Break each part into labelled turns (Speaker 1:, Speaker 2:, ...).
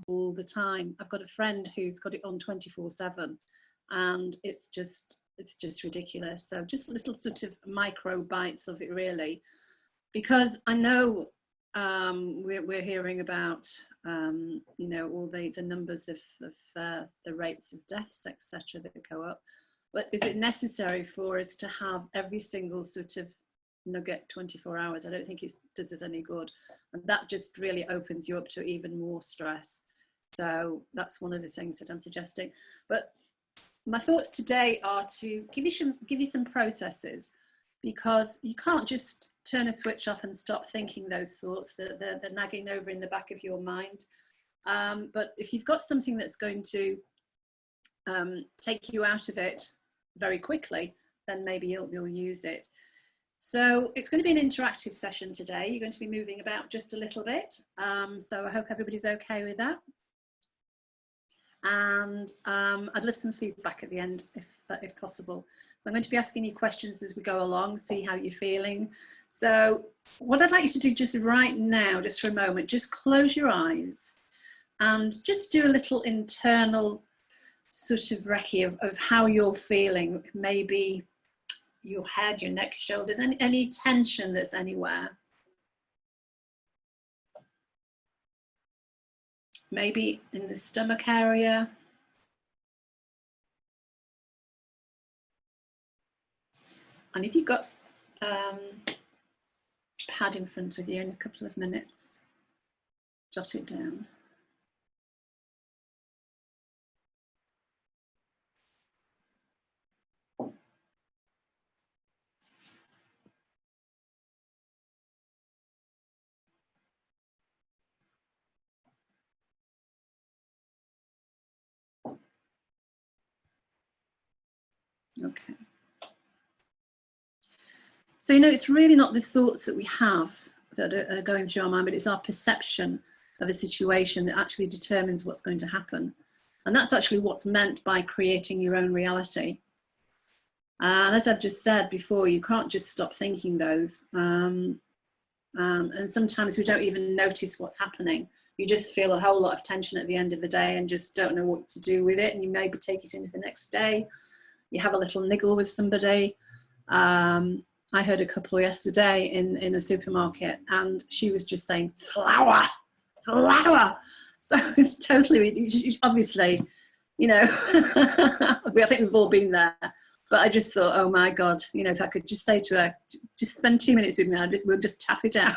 Speaker 1: all the time. I've got a friend who's got it on 24/7, and it's just ridiculous. So just little sort of micro bites of it, really, because I know we're hearing about you know, all the numbers of the rates of deaths, etc., that go up. But is it necessary for us to have every single sort of nugget 24 hours? I don't think it does us any good, and that just really opens you up to even more stress. So that's one of the things that I'm suggesting. But my thoughts today are to give you some processes, because you can't just turn a switch off and stop thinking those thoughts. They're nagging over in the back of your mind. But if you've got something that's going to take you out of it very quickly, then maybe you'll use it. So it's going to be an interactive session today. You're going to be moving about just a little bit. So I hope everybody's okay with that. And I'd love some feedback at the end if possible. So I'm going to be asking you questions as we go along, see how you're feeling. So what I'd like you to do just right now, just for a moment, just close your eyes and just do a little internal sort of recce of how you're feeling. Maybe your head, your neck, shoulders, any tension that's anywhere. Maybe in the stomach area. And if you've got a pad in front of you, in a couple of minutes, jot it down. Okay. So, you know, it's really not the thoughts that we have that are going through our mind, but it's our perception of a situation that actually determines what's going to happen. And that's actually what's meant by creating your own reality. And as I've just said before, you can't just stop thinking those. And sometimes we don't even notice what's happening. You just feel a whole lot of tension at the end of the day and just don't know what to do with it. And you maybe take it into the next day. You have a little niggle with somebody. I heard a couple yesterday in a supermarket, and she was just saying, flour, flour. So it's totally, obviously, you know, I think we've all been there. But I just thought, oh my God, you know, if I could just say to her, just spend 2 minutes with me, we'll just tap it out.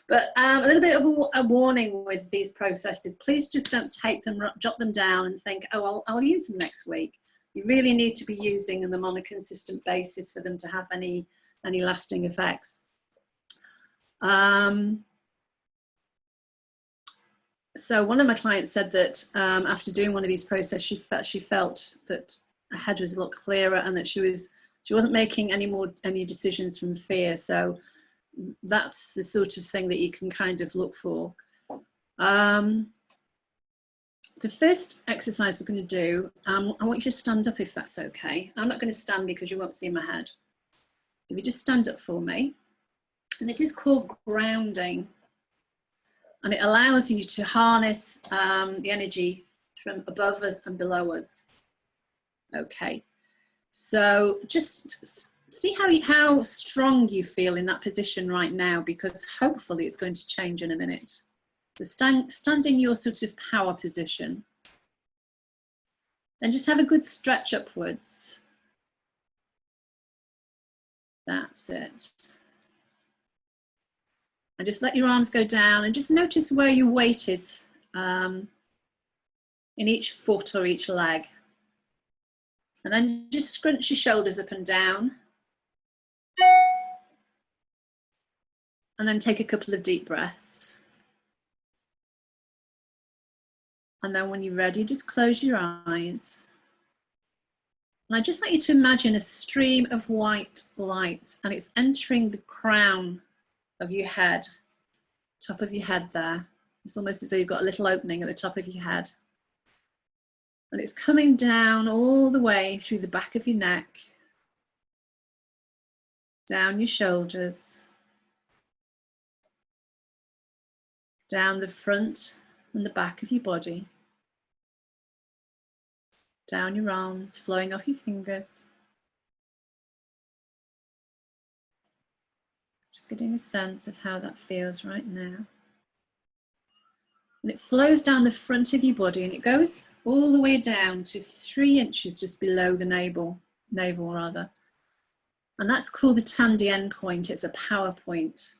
Speaker 1: But a little bit of a warning with these processes. Please just don't take them, jot them down and think, oh, I'll use them next week. You really need to be using them on a consistent basis for them to have any lasting effects. So one of my clients said that after doing one of these processes, she felt that her head was a lot clearer and that she wasn't making any decisions from fear. So that's the sort of thing that you can kind of look for. The first exercise we're going to do, I want you to stand up if that's okay. I'm not going to stand because you won't see my head. If you just stand up for me. And this is called grounding. And it allows you to harness the energy from above us and below us. Okay. So just see how strong you feel in that position right now, because hopefully it's going to change in a minute. So stand in your sort of power position. Then just have a good stretch upwards. That's it. And just let your arms go down and just notice where your weight is in each foot or each leg. And then just scrunch your shoulders up and down. And then take a couple of deep breaths. And then when you're ready, just close your eyes. And I'd just like you to imagine a stream of white light, and it's entering the crown of your head, top of your head there. It's almost as though you've got a little opening at the top of your head. And it's coming down all the way through the back of your neck, down your shoulders, down the front and the back of your body, down your arms, flowing off your fingers. Just getting a sense of how that feels right now. And it flows down the front of your body and it goes all the way down to 3 inches just below the navel rather. And that's called the Tandien point. It's a power point.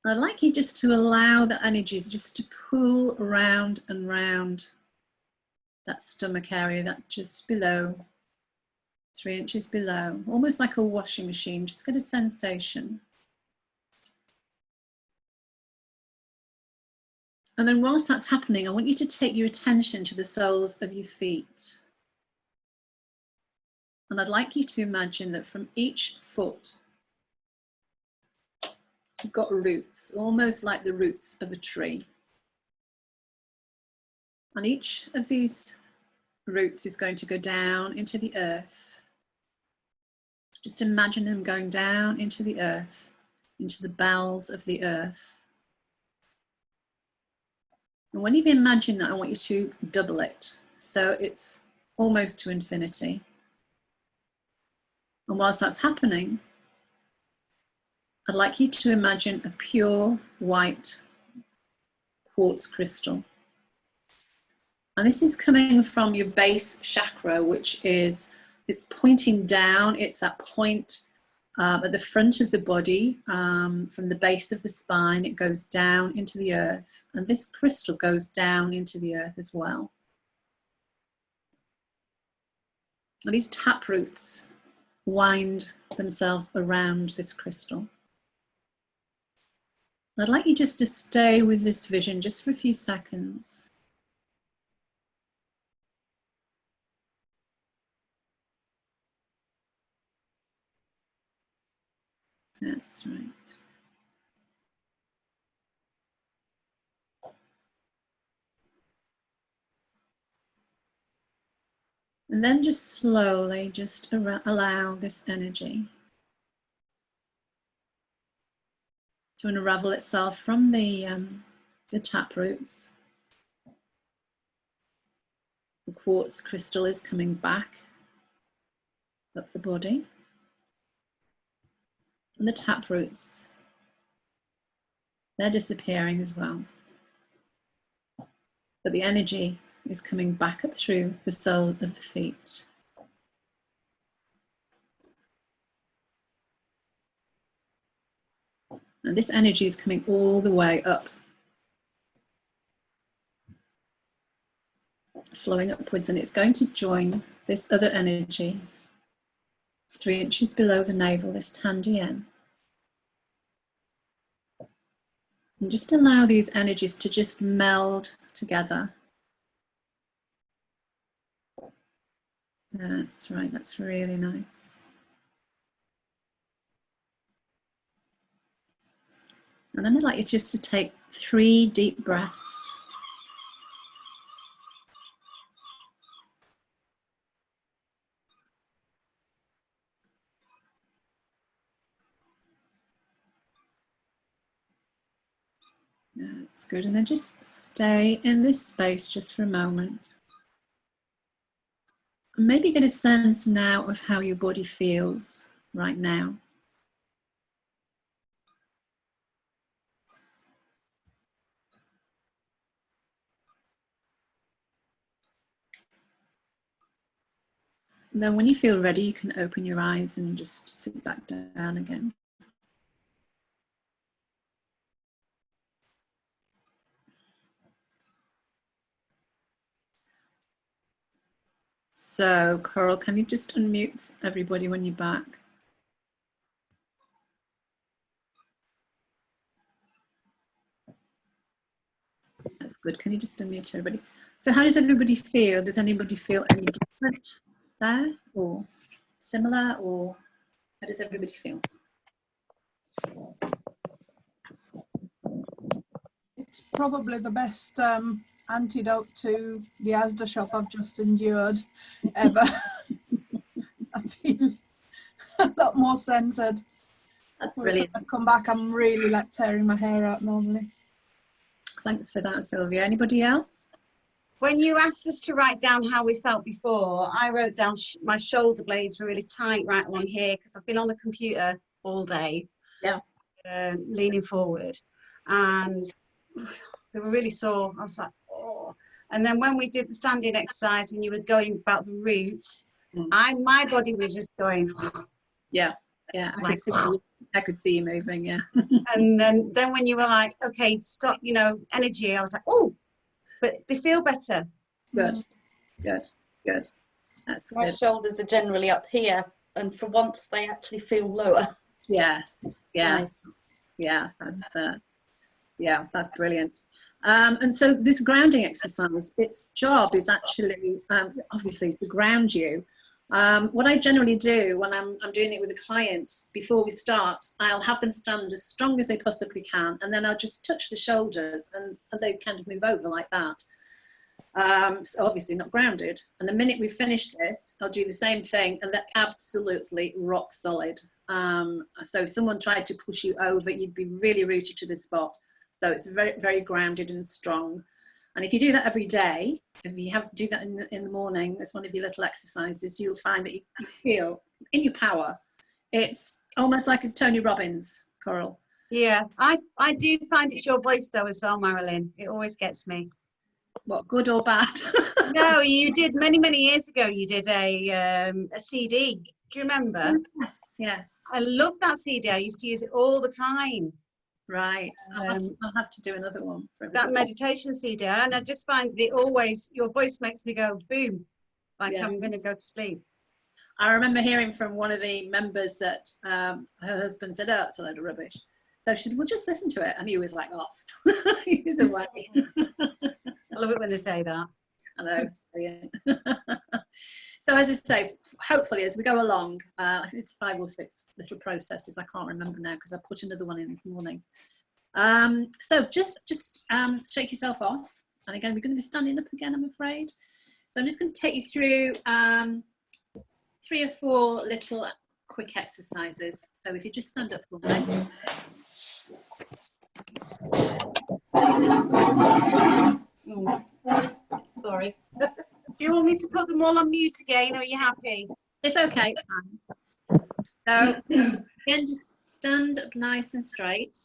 Speaker 1: I'd like you just to allow the energies just to pull around and round that stomach area, that just below, 3 inches below, almost like a washing machine. Just get a sensation. And then whilst that's happening, I want you to take your attention to the soles of your feet. And I'd like you to imagine that from each foot, you've got roots, almost like the roots of a tree. And each of these roots is going to go down into the earth. Just imagine them going down into the earth, into the bowels of the earth. And when you've imagined that, I want you to double it. So it's almost to infinity. And whilst that's happening, I'd like you to imagine a pure white quartz crystal. And this is coming from your base chakra, which is, it's pointing down. It's that point at the front of the body, from the base of the spine. It goes down into the earth. And this crystal goes down into the earth as well. And these tap roots wind themselves around this crystal. I'd like you just to stay with this vision just for a few seconds. That's right. And then just slowly just allow this energy to unravel itself from the tap roots. The quartz crystal is coming back up the body. And the tap roots, they're disappearing as well. But the energy is coming back up through the sole of the feet. And this energy is coming all the way up, flowing upwards, and it's going to join this other energy 3 inches below the navel, this Tandien. And just allow these energies to just meld together. That's right, that's really nice. And then I'd like you just to take 3 deep breaths. That's good. And then just stay in this space just for a moment. And maybe get a sense now of how your body feels right now. And then when you feel ready, you can open your eyes and just sit back down again. So, Coral, can you just unmute everybody when you're back? That's good. Can you just unmute everybody? So how does everybody feel? Does anybody feel any different there, or similar, or how does everybody feel?
Speaker 2: It's probably the best antidote to the Asda shock I've just endured ever. I feel a lot more centered.
Speaker 1: That's Brilliant.
Speaker 2: I come back, I'm really like tearing my hair out normally.
Speaker 1: Thanks for that, Sylvia. Anybody else?
Speaker 3: When you asked us to write down how we felt before, I wrote down my shoulder blades were really tight right along here because I've been on the computer all day, leaning forward, and they were really sore. I was like, oh. And then when we did the standing exercise and you were going about the roots, my body was just going.
Speaker 1: Yeah, I could see you moving. Yeah.
Speaker 3: And then when you were like, okay, stop, you know, energy, I was like, oh, but they feel better.
Speaker 1: Good. That's
Speaker 4: My
Speaker 1: good.
Speaker 4: shoulders are generally up here, and for once they actually feel lower.
Speaker 1: Yes.
Speaker 4: Nice.
Speaker 1: Yeah, that's brilliant. And so this grounding exercise, its job is actually obviously to ground you. What I generally do when I'm doing it with a client, before we start, I'll have them stand as strong as they possibly can, and then I'll just touch the shoulders and they kind of move over like that. So obviously not grounded. And the minute we finish this, I'll do the same thing, and they're absolutely rock solid. So if someone tried to push you over, you'd be really rooted to the spot. So it's very, very grounded and strong. And if you do that every day, if you do that in the morning as one of your little exercises, you'll find that you feel in your power. It's almost like a Tony Robbins, Coral.
Speaker 3: Yeah, I do find it's your voice though as well, Marilyn. It always gets me.
Speaker 1: What, good or bad?
Speaker 3: No, you did many years ago. You did a CD. Do you remember?
Speaker 1: Yes.
Speaker 3: I love that CD. I used to use it all the time.
Speaker 1: Right. I'll have to do another one for
Speaker 3: that meditation CD, and I just find that always your voice makes me go boom, like I'm going to go to sleep.
Speaker 1: I remember hearing from one of the members that her husband said, "Oh, it's a load of rubbish." So she said, "Well, just listen to it," and he was like off. He was away.
Speaker 3: I love it when they say that.
Speaker 1: I know, it's brilliant. So as I say, hopefully as we go along, I think it's 5 or 6 little processes. I can't remember now because I put another one in this morning. So just shake yourself off. And again, we're going to be standing up again, I'm afraid. So I'm just going to take you through 3 or 4 little quick exercises. So if you just stand up for me.
Speaker 4: Sorry.
Speaker 3: Do you want me to put them all on mute again, or are you happy?
Speaker 1: It's okay. So again, just stand up nice and straight.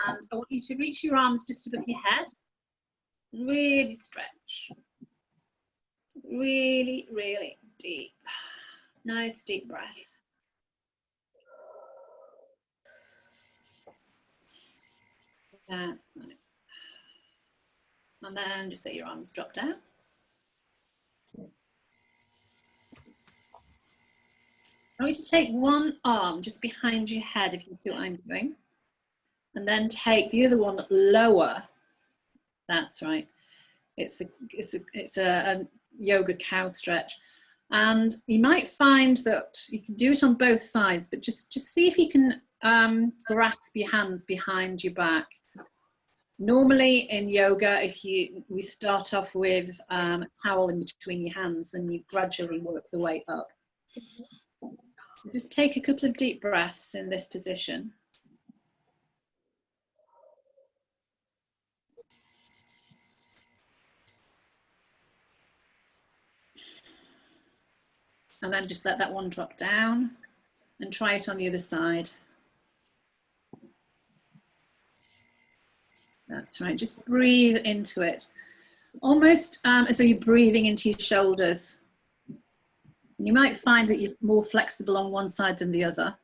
Speaker 1: And I want you to reach your arms just above your head. Really stretch. Really, really deep. Nice deep breath. That's right. And then just let your arms drop down. I want you to take one arm just behind your head, if you can see what I'm doing. And then take the other one lower. That's right. It's a yoga cow stretch. And you might find that you can do it on both sides, but just see if you can grasp your hands behind your back. Normally in yoga, we start off with a towel in between your hands and you gradually work the way up. Just take a couple of deep breaths in this position. And then just let that one drop down and try it on the other side. That's right, just breathe into it. Almost as though you're breathing into your shoulders. You might find that you're more flexible on one side than the other.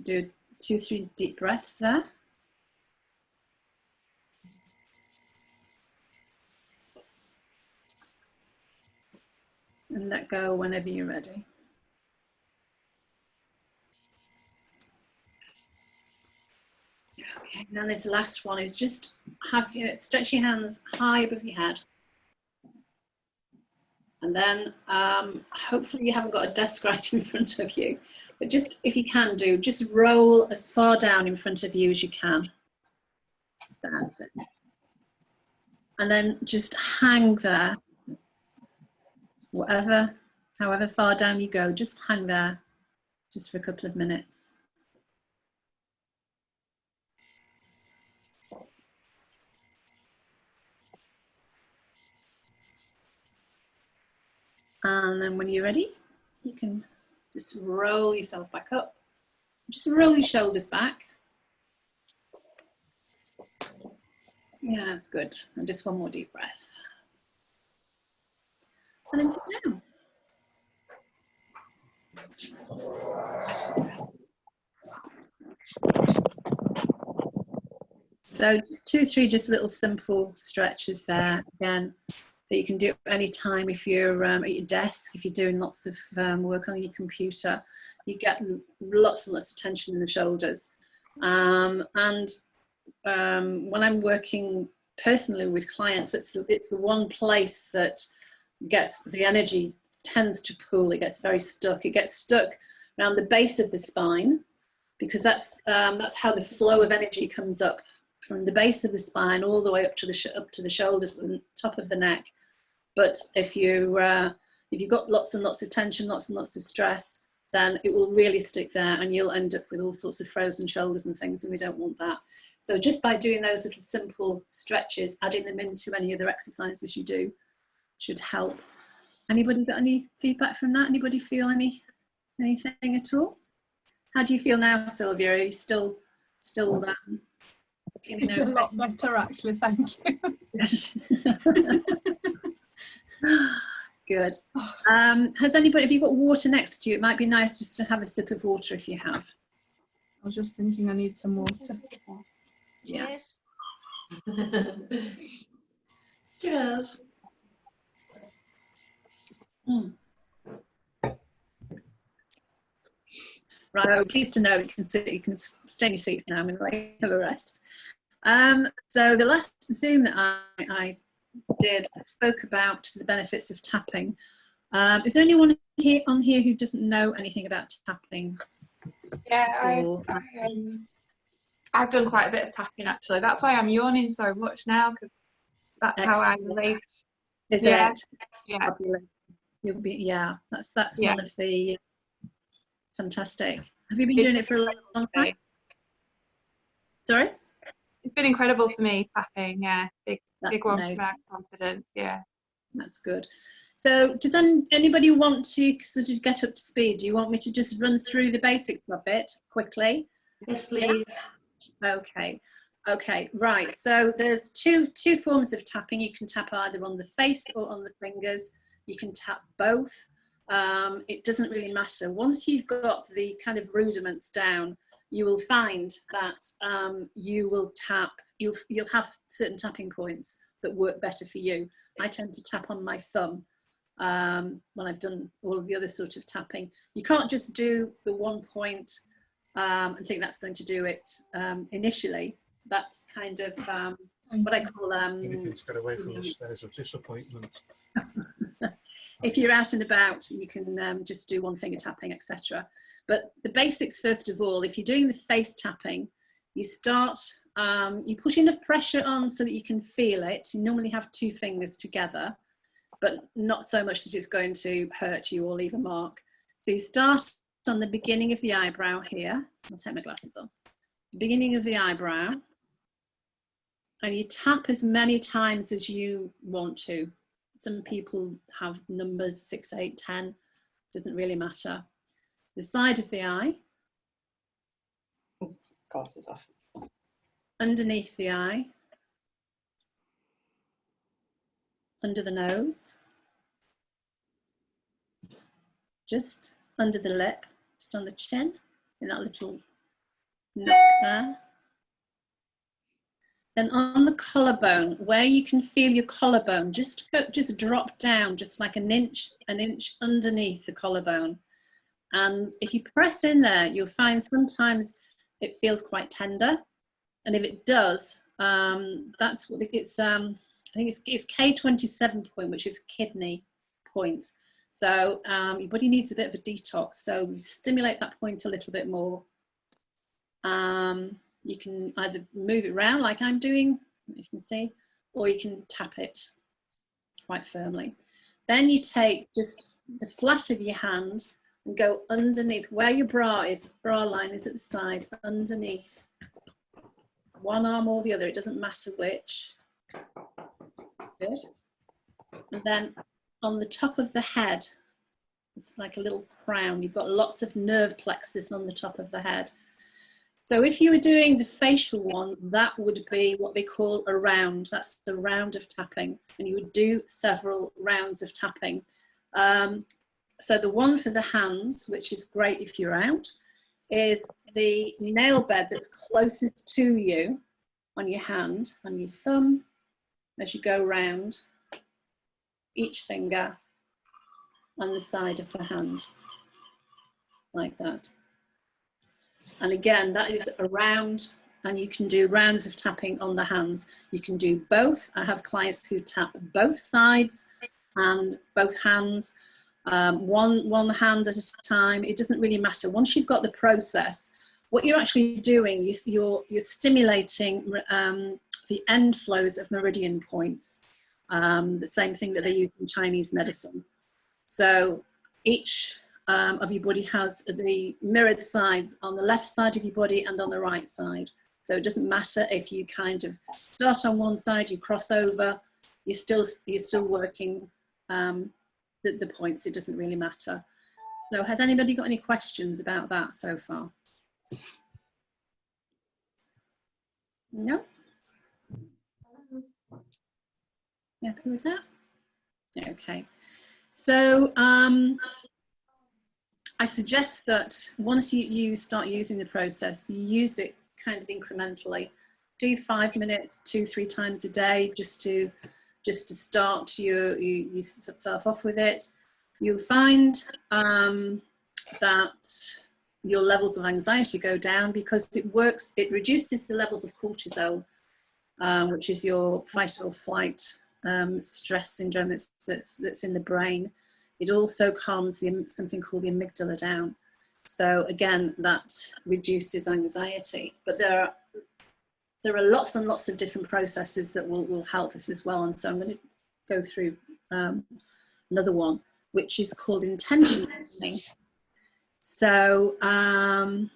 Speaker 1: Do 2 or 3 deep breaths there. And let go whenever you're ready. Okay, now this last one is just stretch your hands high above your head. And then hopefully you haven't got a desk right in front of you, but just if you can just roll as far down in front of you as you can. That's it. And then just hang there, however far down you go, just hang there just for a couple of minutes. And then when you're ready, you can just roll yourself back up. Just roll your shoulders back. Yeah, that's good. And just one more deep breath. And then sit down. So just 2 or 3 just little simple stretches there, again, that you can do at any time. If you're at your desk, if you're doing lots of work on your computer, you get lots and lots of tension in the shoulders. When I'm working personally with clients, it's the one place that gets the energy, tends to pool. It gets very stuck. It gets stuck around the base of the spine, because that's how the flow of energy comes up from the base of the spine all the way up to the shoulders and top of the neck. But if you've got lots and lots of tension, lots and lots of stress, then it will really stick there, and you'll end up with all sorts of frozen shoulders and things, and we don't want that. So just by doing those little simple stretches, adding them into any other exercises you do, should help. Anybody got any feedback from that? Anybody feel anything at all? How do you feel now, Sylvia? Are you still feeling
Speaker 2: A lot better, actually, thank you.
Speaker 1: Yes. Good. Have you got water next to you? It might be nice just to have a sip of water if you have.
Speaker 2: I was just thinking I need some water.
Speaker 4: Yes. Cheers.
Speaker 1: Right, I'm pleased to know you can stay in your seat now. I'm going to have a rest. So the last Zoom that I did, I spoke about the benefits of tapping. Is there anyone on here who doesn't know anything about tapping?
Speaker 5: Yeah, I've done quite a bit of tapping, actually. That's why I'm yawning so much now, because that's how I relate.
Speaker 1: Is
Speaker 5: yeah.
Speaker 1: it?
Speaker 5: Yeah.
Speaker 1: You'll be, yeah, that's
Speaker 5: Yeah.
Speaker 1: one of the fantastic. Have you been doing it for a long time? Sorry?
Speaker 5: It's been incredible for me, tapping, yeah. Big one
Speaker 1: amazing.
Speaker 5: for my confidence, yeah.
Speaker 1: That's good. So does anybody want to sort of get up to speed? Do you want me to just run through the basics of it quickly?
Speaker 4: Yes, please.
Speaker 1: Okay, right. So there's two forms of tapping. You can tap either on the face or on the fingers. You can tap both. It doesn't really matter. Once you've got the kind of rudiments down, you will find that you will tap, you'll have certain tapping points that work better for you. I tend to tap on my thumb when I've done all of the other sort of tapping. You can't just do the 1 point and think that's going to do it initially. That's kind of what I call
Speaker 6: anything to get away from the stairs of disappointment.
Speaker 1: If you're out and about, you can just do one finger tapping, etc. But the basics, first of all, if you're doing the face tapping, you start, you put enough pressure on so that you can feel it. You normally have 2 fingers together, but not so much that it's going to hurt you or leave a mark. So you start on the beginning of the eyebrow here. I'll take my glasses off. Beginning of the eyebrow. And you tap as many times as you want to. Some people have numbers 6, 8, 10. Doesn't really matter. The side of the eye.
Speaker 4: Glasses off.
Speaker 1: Underneath the eye. Under the nose. Just under the lip. Just on the chin. In that little nook there. Then on the collarbone, where you can feel your collarbone, just drop down, just like an inch underneath the collarbone. And if you press in there, you'll find sometimes it feels quite tender. And if it does, that's what it's, I think it's K27 point, which is kidney point. So your body needs a bit of a detox. So you stimulate that point a little bit more. You can either move it around like I'm doing, you can see, or you can tap it quite firmly. Then you take just the flat of your hand and go underneath where your bra line is at the side, underneath one arm or the other, it doesn't matter which. Good. And then on the top of the head, it's like a little crown. You've got lots of nerve plexus on the top of the head. So if you were doing the facial one, that would be what they call a round. That's the round of tapping, and you would do several rounds of tapping. So the one for the hands, which is great if you're out, is the nail bed that's closest to you on your hand, on your thumb, as you go round each finger on the side of the hand, like that. And again, that is a round, and you can do rounds of tapping on the hands. You can do both. I have clients who tap both sides and both hands, one hand at a time. It doesn't really matter. Once you've got the process, what you're actually doing, you're stimulating the end flows of meridian points, the same thing that they use in Chinese medicine. So each of your body has the mirrored sides on the left side of your body and on the right side. So it doesn't matter if you kind of start on one side, you cross over, you're still working the points. It doesn't really matter. So has anybody got any questions about that so far? No? You happy with that? Okay. So I suggest that once you start using the process, you use it kind of incrementally. Do 5 minutes, 2-3 times a day, just to start yourself off with it. You'll find that your levels of anxiety go down because it reduces the levels of cortisol, which is your fight or flight stress syndrome that's in the brain. It also calms something called the amygdala down. So again, that reduces anxiety. But there are lots and lots of different processes that will help us as well. And so I'm going to go through another one, which is called intention setting. So I'm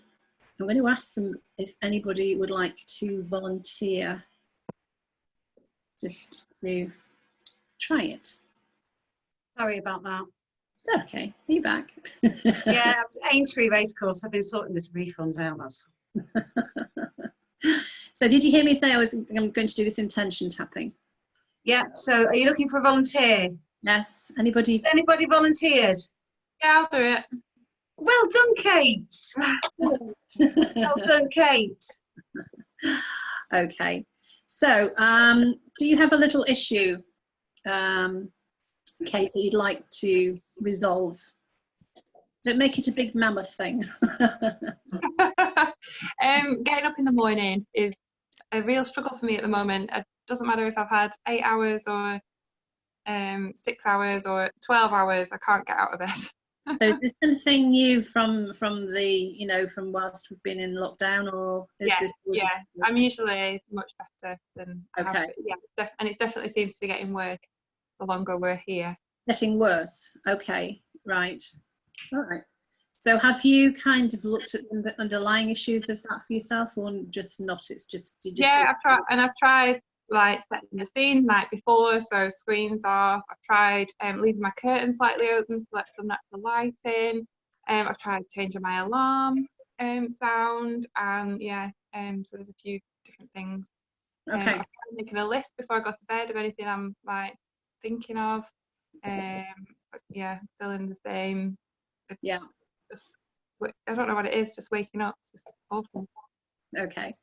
Speaker 1: going to ask them if anybody would like to volunteer just to try it.
Speaker 3: Sorry about that.
Speaker 1: It's okay, you're back.
Speaker 3: Yeah, Aintree Racecourse. I've been sorting this refunds out.
Speaker 1: So did you hear me say I'm going to do this intention tapping?
Speaker 3: Yeah, so are you looking for a volunteer?
Speaker 1: Yes, anybody?
Speaker 3: Has anybody volunteered?
Speaker 5: Yeah, I'll do it.
Speaker 3: Well done, Kate. Well done, Kate.
Speaker 1: Okay, so do you have a little issue, Kate, that you'd like to resolve? Don't make it a big mammoth thing.
Speaker 5: Getting up in the morning is a real struggle for me at the moment. It doesn't matter if I've had 8 hours or 6 hours or 12 hours, I can't get out of bed.
Speaker 1: So is this something new from from whilst we've been in lockdown, or is this?
Speaker 5: Yeah, I'm usually much better than
Speaker 1: okay.
Speaker 5: I have. Yeah, and it definitely seems to be getting worse the longer we're here.
Speaker 1: Getting worse. Okay, right. All right. So have you kind of looked at the underlying issues of that for yourself, or just not? It's just you just.
Speaker 5: Yeah, I've tried like setting the scene the night before, so screens off. I've tried leaving my curtains slightly open to let some natural light in. I've tried changing my alarm sound, and so there's a few different things.
Speaker 1: Okay.
Speaker 5: I've tried making a list before I go to bed of anything I'm like thinking of. But yeah, still in the same. Just, I don't know what it is. Just waking up. It's just awful.
Speaker 1: Okay.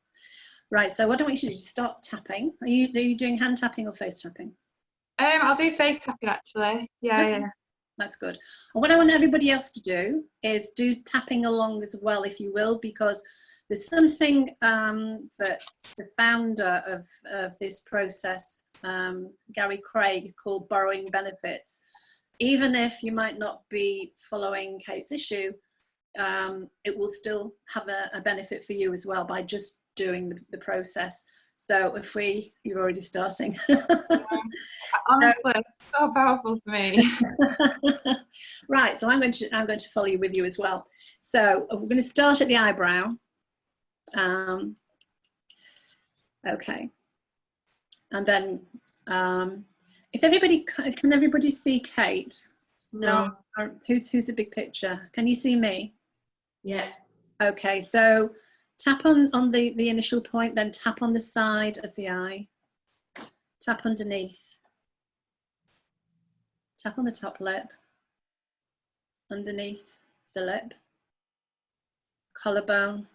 Speaker 1: Right. So what do I want you to do? Start tapping. Are you doing hand tapping or face tapping?
Speaker 5: I'll do face tapping actually. Yeah,
Speaker 1: okay.
Speaker 5: Yeah.
Speaker 1: That's good. And what I want everybody else to do is do tapping along as well, if you will, because there's something that the founder of this process, Gary Craig, called borrowing benefits. Even if you might not be following Kate's issue, it will still have a benefit for you as well by just doing the process. So if you're already starting.
Speaker 5: Honestly, so powerful for me.
Speaker 1: Right, so I'm going to follow you with you as well. So we're going to start at the eyebrow. Okay, and then if everybody can everybody see Kate?
Speaker 4: No.
Speaker 1: Or who's the big picture? Can you see me?
Speaker 4: Yeah.
Speaker 1: Okay, so tap on the initial point, then tap on the side of the eye, tap underneath, tap on the top lip, underneath the lip, collarbone,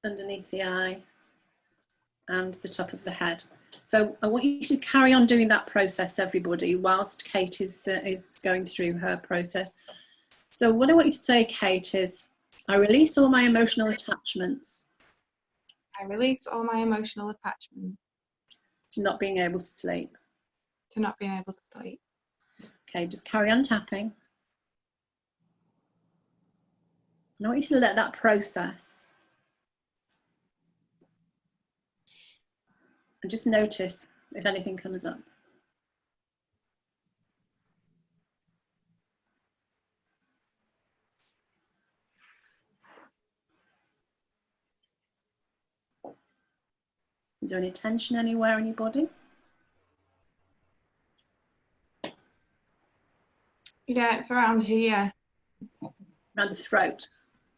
Speaker 1: underneath the eye, and the top of the head. So I want you to carry on doing that process, everybody, whilst Kate is going through her process. So what I want you to say, Kate, is I release all my emotional attachments.
Speaker 5: I release all my emotional attachment
Speaker 1: To not being able to sleep.
Speaker 5: to not being able to sleep.
Speaker 1: Okay, just carry on tapping. I want you to let that process. And just notice if anything comes up. Is there any tension anywhere in your body?
Speaker 5: Yeah, it's around here.
Speaker 1: Around the throat?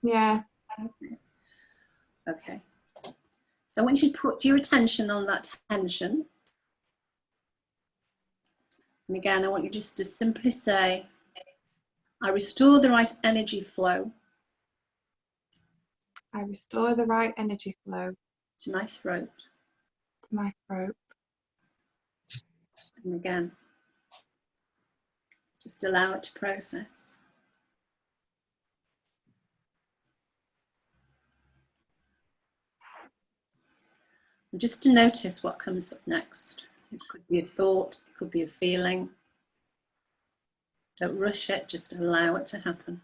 Speaker 5: Yeah.
Speaker 1: Okay. So I want you to put your attention on that tension. And again, I want you just to simply say, I restore the right energy flow.
Speaker 5: I restore the right energy flow
Speaker 1: To my throat.
Speaker 5: to my throat.
Speaker 1: And again, just allow it to process. And just to notice what comes up next. It could be a thought, it could be a feeling. Don't rush it, just allow it to happen.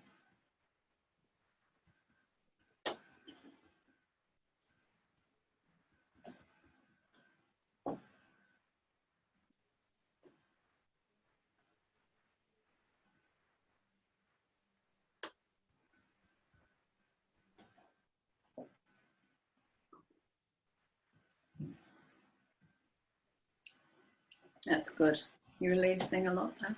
Speaker 1: That's good. You're releasing a lot there.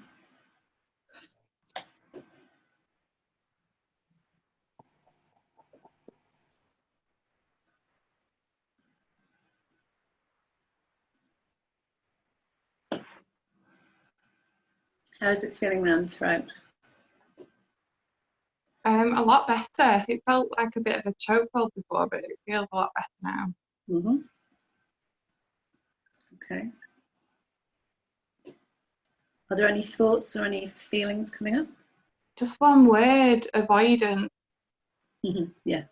Speaker 1: How's it feeling around the throat?
Speaker 5: A lot better. It felt like a bit of a chokehold before, but it feels a lot better now.
Speaker 1: Mm-hmm. Okay. Are there any thoughts or any feelings coming up?
Speaker 5: Just one word, avoidance.
Speaker 1: Mm-hmm. Yeah.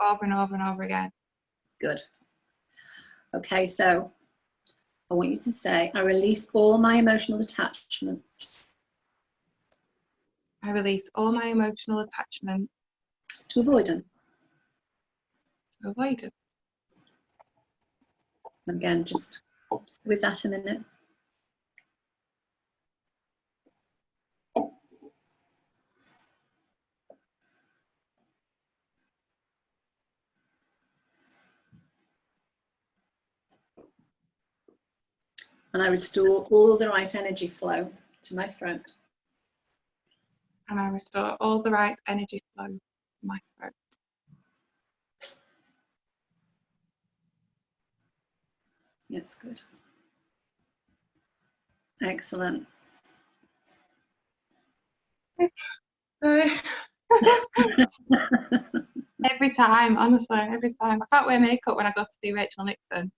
Speaker 5: Over and over and over again.
Speaker 1: Good. Okay, so I want you to say, I release all my emotional attachments.
Speaker 5: I release all my emotional attachment
Speaker 1: To avoidance.
Speaker 5: to avoidance.
Speaker 1: Again, just with that a minute. And I restore all the right energy flow to my throat.
Speaker 5: And I restore all the right energy flow to my throat.
Speaker 1: That's good. Excellent.
Speaker 5: Every time, honestly, every time. I can't wear makeup when I go to see Rachel Nixon.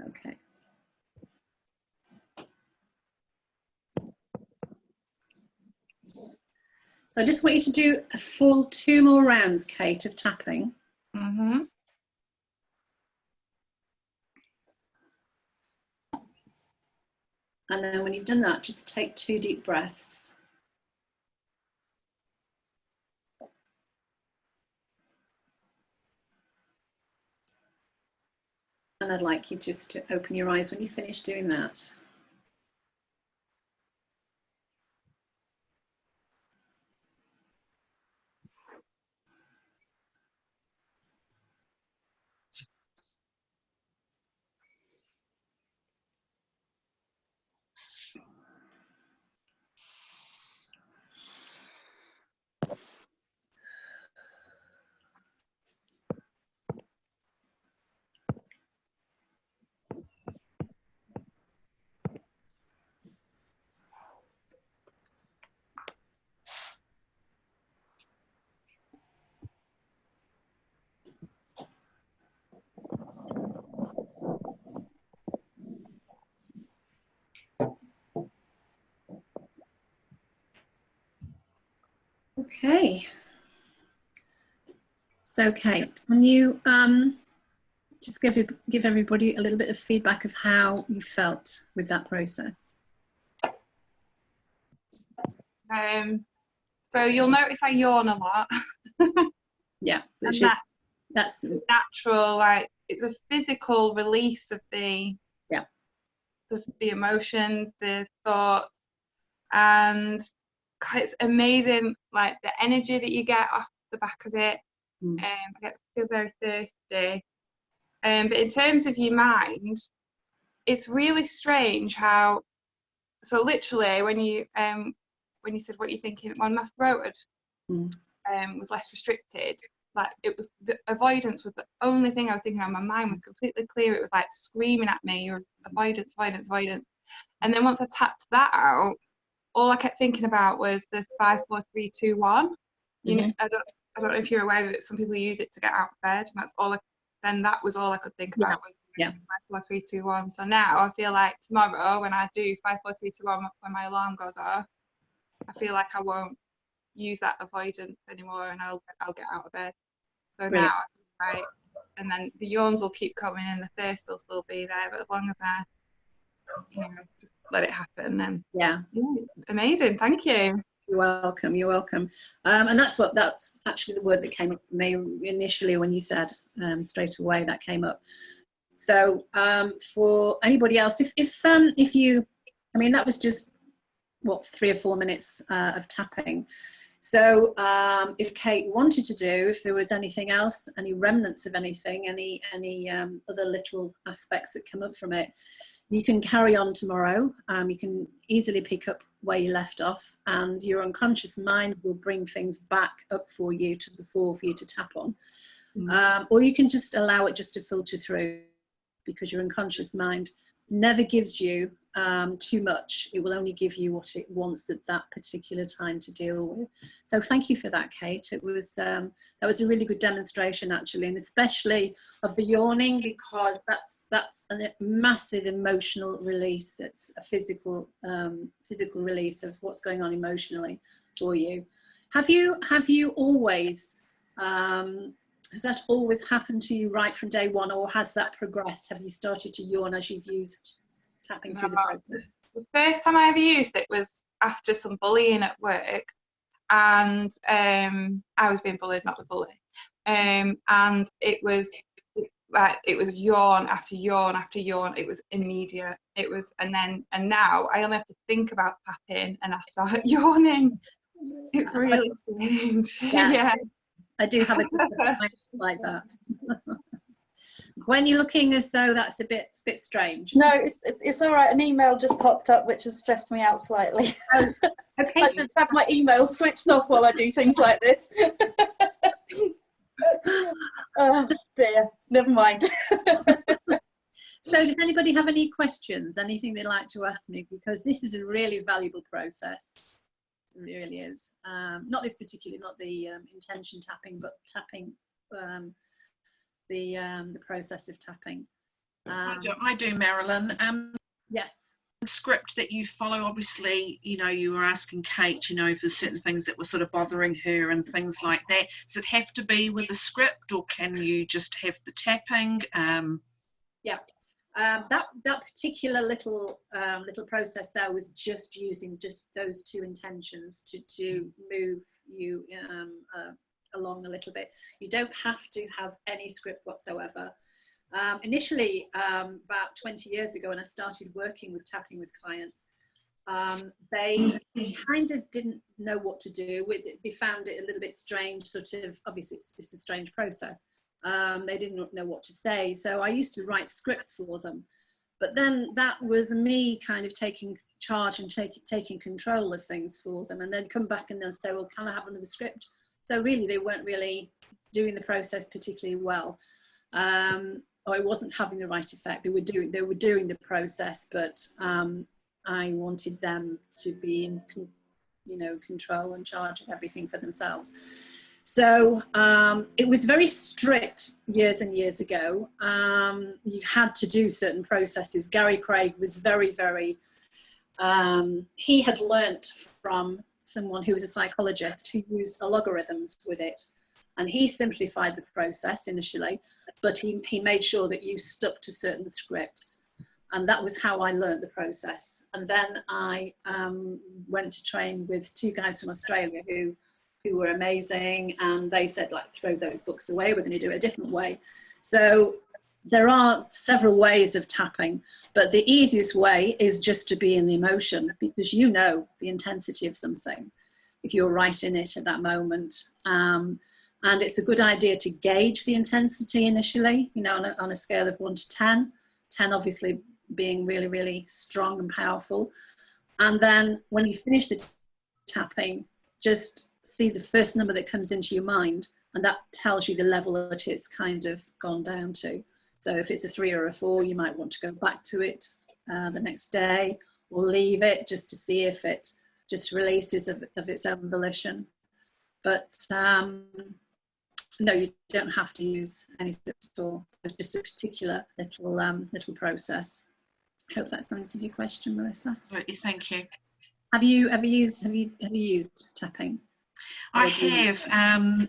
Speaker 1: Okay. So I just want you to do a full 2 more rounds, Kate, of tapping.
Speaker 5: Mm-hmm.
Speaker 1: And then when you've done that, just take 2 deep breaths. And I'd like you just to open your eyes when you finish doing that. Okay. So Kate, can you just give everybody a little bit of feedback of how you felt with that process?
Speaker 5: So you'll notice I yawn a lot.
Speaker 1: Yeah,
Speaker 5: and
Speaker 1: that's
Speaker 5: natural, like it's a physical release of the emotions, the thoughts, and it's amazing, like the energy that you get off the back of it. I feel very thirsty. But in terms of your mind, it's really strange how, so literally when you said what you're thinking, when my throat was less restricted, like it was, the avoidance was the only thing I was thinking of. My mind was completely clear. It was like screaming at me, "You're avoidance, avoidance, avoidance." And then once I tapped that out, all I kept thinking about was the 5, 4, 3, 2, 1. You know, I don't know if you're aware of it. Some people use it to get out of bed, and that's all. Then that was all I could think about was 5, 4, 3, 2, 1. So now I feel like tomorrow when I do 5, 4, 3, 2, 1, when my alarm goes off, I feel like I won't use that avoidance anymore, and I'll get out of bed. So
Speaker 1: brilliant.
Speaker 5: now I feel like, and then the yawns will keep coming and the thirst will still be there, but as long as I, just let it happen, then yeah, amazing. Thank you.
Speaker 1: You're welcome. You're welcome. And that's actually the word that came up for me initially when you said straight away that came up. So for anybody else, if you, I mean, that was just what 3 or 4 minutes of tapping. So if Kate wanted to do, if there was anything else, any remnants of anything, any other little aspects that come up from it, you can carry on tomorrow. You can easily pick up where you left off, and your unconscious mind will bring things back up for you to the fore for you to tap on. Or you can just allow it just to filter through, because your unconscious mind never gives you too much. It will only give you what it wants at that particular time to deal with. So thank you for that, Kate. It was that was a really good demonstration actually, and especially of the yawning, because that's a massive emotional release. It's a physical release of what's going on emotionally for you. Have you always has that always happened to you right from day one, or has that progressed? Have you started to yawn as you've used tapping through the process?
Speaker 5: The first time I ever used it was after some bullying at work, and I was being bullied, not the bully, and it was like it was yawn after yawn after yawn. It was immediate. It was, and now I only have to think about tapping and I start yawning. It's really strange. Yeah.
Speaker 1: I do have a like that. When you're looking as though that's a bit strange.
Speaker 4: No, it's all right. An email just popped up, which has stressed me out slightly.
Speaker 1: Okay.
Speaker 4: I should have my emails switched off while I do things like this. Oh dear, never mind.
Speaker 1: So does anybody have any questions? Anything they'd like to ask me? Because this is a really valuable process. It really is. Not this particularly, not the intention tapping, but tapping, the process of tapping.
Speaker 7: I do, Marilyn.
Speaker 1: Yes.
Speaker 7: The script that you follow, obviously, you were asking Kate, for certain things that were sort of bothering her and things like that. Does it have to be with a script, or can you just have the tapping?
Speaker 1: Yeah. That particular little process there was just using just those 2 intentions to move you along a little bit. You don't have to have any script whatsoever. Initially, about 20 years ago, when I started working with tapping with clients, they kind of didn't know what to do. They found it a little bit strange, sort of, obviously it's a strange process. They didn't know what to say. So I used to write scripts for them. But then that was me kind of taking charge and taking control of things for them. And then come back and they'll say, well, can I have another script? So really, they weren't really doing the process particularly well. Or it wasn't having the right effect. They were doing the process, but I wanted them to be in, control and charge of everything for themselves. So it was very strict years and years ago. You had to do certain processes. Gary Craig was very, very, he had learnt from someone who was a psychologist who used logarithms with it. And he simplified the process initially, but he made sure that you stuck to certain scripts. And that was how I learned the process. And then I went to train with two guys from Australia who were amazing. And they said, like, throw those books away. We're going to do it a different way. So there are several ways of tapping, but the easiest way is just to be in the emotion, because you know the intensity of something if you're right in it at that moment. And it's a good idea to gauge the intensity initially, on a scale of 1 to 10, 10 obviously being really, really strong and powerful. And then when you finish the tapping, just see the first number that comes into your mind, and that tells you the level that it's kind of gone down to. So if it's a 3 or a 4, you might want to go back to it the next day, or leave it just to see if it just releases of its own volition. But no, you don't have to use any script at all. It's just a particular little process. I hope that's answered your question, Melissa.
Speaker 7: Thank you.
Speaker 1: Have you ever used tapping?
Speaker 7: I have.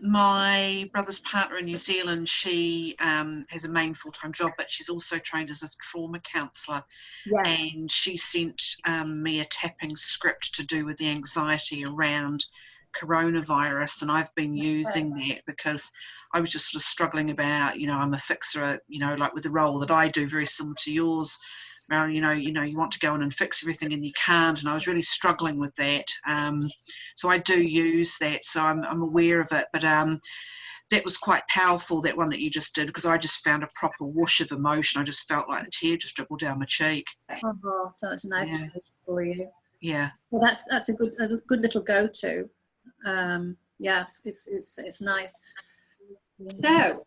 Speaker 7: My brother's partner in New Zealand, she has a main full-time job, but she's also trained as a trauma counsellor.
Speaker 1: Yes.
Speaker 7: And she sent me a tapping script to do with the anxiety around coronavirus, and I've been using that because I was just sort of struggling about, I'm a fixer, like with the role that I do, very similar to yours. Well, you want to go in and fix everything and you can't, and I was really struggling with that. So I do use that, so I'm aware of it. But that was quite powerful, that one that you just did, because I just found a proper whoosh of emotion. I just felt like a tear just dribbled down my cheek.
Speaker 1: Oh, so it's a nice way for you.
Speaker 7: Yeah.
Speaker 1: Well, that's a good little go-to. Yeah, it's nice. So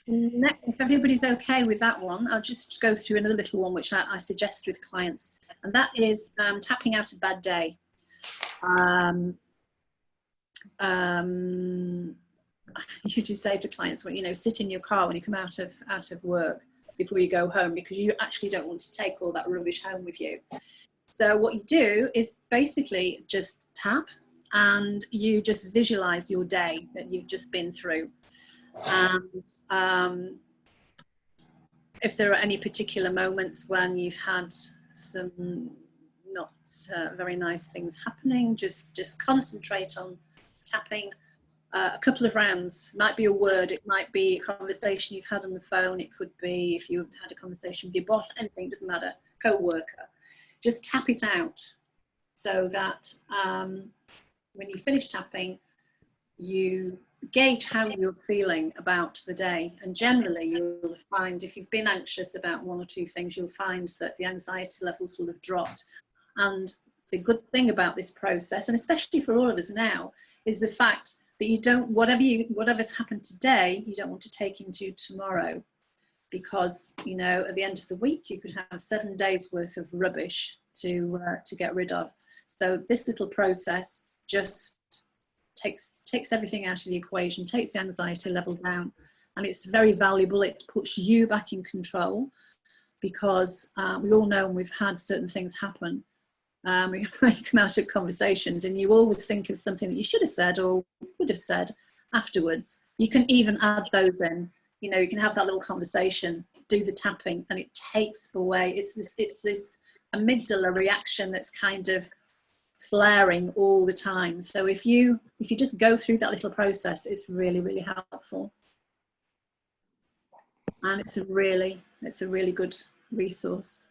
Speaker 1: if everybody's okay with that one, I'll just go through another little one which I suggest with clients, and that is tapping out a bad day. You just say to clients, well, sit in your car when you come out of work before you go home, because you actually don't want to take all that rubbish home with you. So what you do is basically just tap, and you just visualize your day that you've just been through. And if there are any particular moments when you've had some not very nice things happening, just concentrate on tapping. A couple of rounds, might be a word, it might be a conversation you've had on the phone, it could be if you've had a conversation with your boss, anything, doesn't matter, co-worker. Just tap it out so that when you finish tapping, you gauge how you're feeling about the day. And generally you'll find, if you've been anxious about 1 or 2 things, you'll find that the anxiety levels will have dropped. And the good thing about this process, and especially for all of us now, is the fact that you don't, whatever's happened today, you don't want to take into tomorrow. Because, at the end of the week, you could have 7 days worth of rubbish to get rid of. So this little process just takes everything out of the equation, takes the anxiety level down, and it's very valuable. It puts you back in control, because we all know when we've had certain things happen, you come out of conversations and you always think of something that you should have said or would have said afterwards. You can even add those in. You can have that little conversation, do the tapping, and it takes away, it's this amygdala reaction that's kind of flaring all the time. So if you just go through that little process, it's really, really helpful. and it's a really good resource.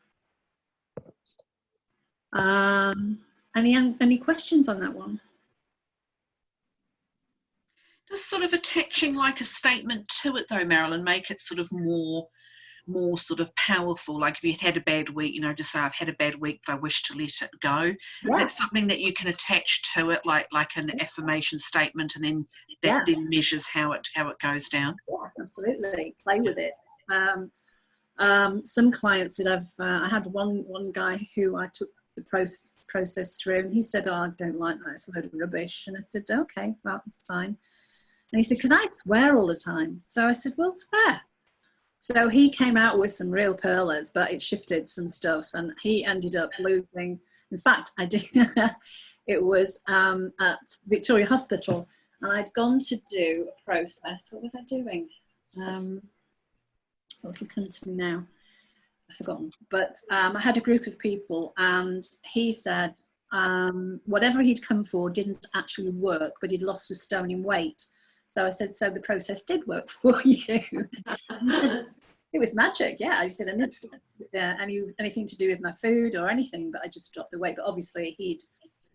Speaker 1: Any questions on that one?
Speaker 7: Does sort of attaching like a statement to it though, Marilyn, make it sort of more sort of powerful? Like if you had a bad week, you know, just say I've had a bad week but I wish to let it go. Is that something that you can attach to it, like an affirmation statement, and then that then measures how it goes down?
Speaker 1: Yeah, absolutely. Play with it. Some clients that I had one guy who I took the process through, and he said, "Oh, I don't like that, it's a load of rubbish." And I said, "Okay, well, fine." And he said, "Because I swear all the time." So I said, "Well, swear." So he came out with some real pearlers, but it shifted some stuff, and he ended up losing. In fact, I did. It was at Victoria Hospital, and I'd gone to do a process. What was I doing? It'll come to me now. I've forgotten. But I had a group of people, and he said whatever he'd come for didn't actually work, but he'd lost a stone in weight. So I said, "So the process did work for you?" It was magic, yeah. I said, "I didn't stop anything to do with my food or anything, but I just dropped the weight." But obviously he'd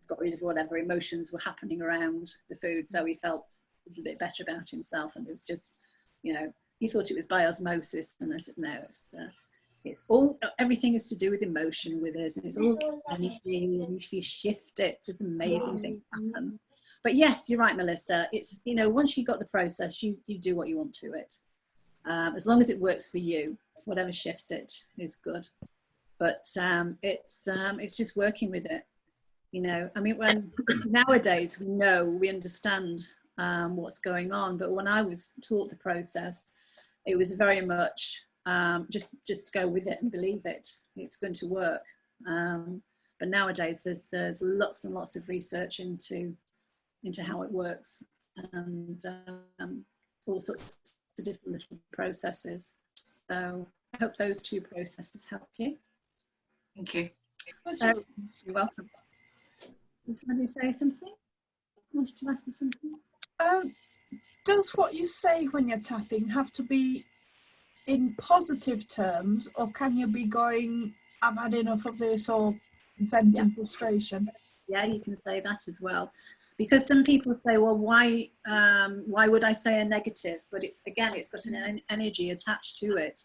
Speaker 1: got rid of whatever emotions were happening around the food, so he felt a little bit better about himself. And it was just, you know, he thought it was by osmosis, and I said, "No, it's all, everything is to do with emotion with us, and it's all energy, and if you shift it, there's amazing things happen." But yes, you're right, Melissa. It's, you know, once you've got the process, you do what you want to it. As long as it works for you, whatever shifts it is good. But it's just working with it. You know, I mean, when nowadays we understand what's going on. But when I was taught the process, it was very much just go with it and believe it. It's going to work. But nowadays there's lots and lots of research into how it works, and all sorts of different little processes. So I hope those two processes help you.
Speaker 7: Thank you.
Speaker 1: You're welcome. Did somebody say something? Wanted to ask me something?
Speaker 2: Does what you say when you're tapping have to be in positive terms, or can you be going, "I've had enough of this," or venting frustration?
Speaker 1: Yeah, you can say that as well. Because some people say, "Well, why would I say a negative?" But it's, again, it's got an energy attached to it.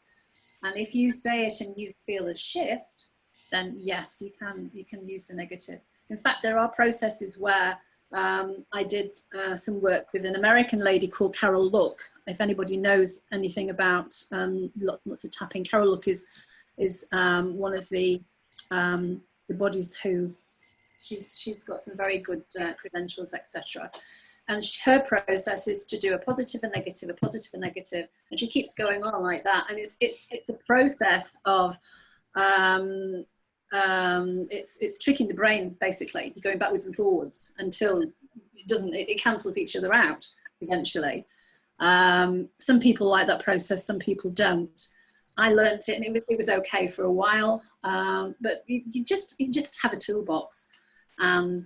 Speaker 1: And if you say it and you feel a shift, then yes, you can use the negatives. In fact, there are processes where I did some work with an American lady called Carol Look. If anybody knows anything about lots of tapping, Carol Look is one of the bodies who she's got some very good credentials, etc. And her process is to do a positive and negative, a positive and negative, and she keeps going on like that. And it's a process of it's tricking the brain, basically. You're going backwards and forwards until it cancels each other out eventually. Some people like that process, some people don't. I learned it, and it was okay for a while, but you just have a toolbox, and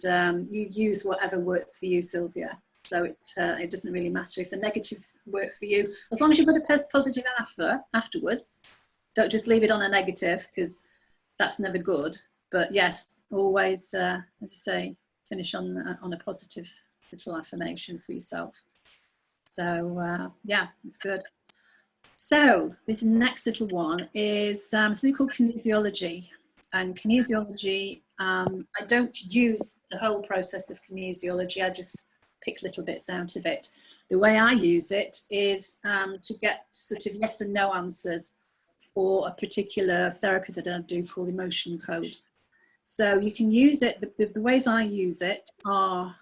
Speaker 1: you use whatever works for you, Sylvia. So it doesn't really matter if the negatives work for you, as long as you put a positive afterwards. Don't just leave it on a negative, because that's never good. But yes, always, as I say, finish on a positive little affirmation for yourself. So yeah, it's good. So this next little one is something called kinesiology. And kinesiology, I don't use the whole process of kinesiology, I just pick little bits out of it. The way I use it is to get sort of yes and no answers for a particular therapy that I do called emotion code. So you can use it, the ways I use it are,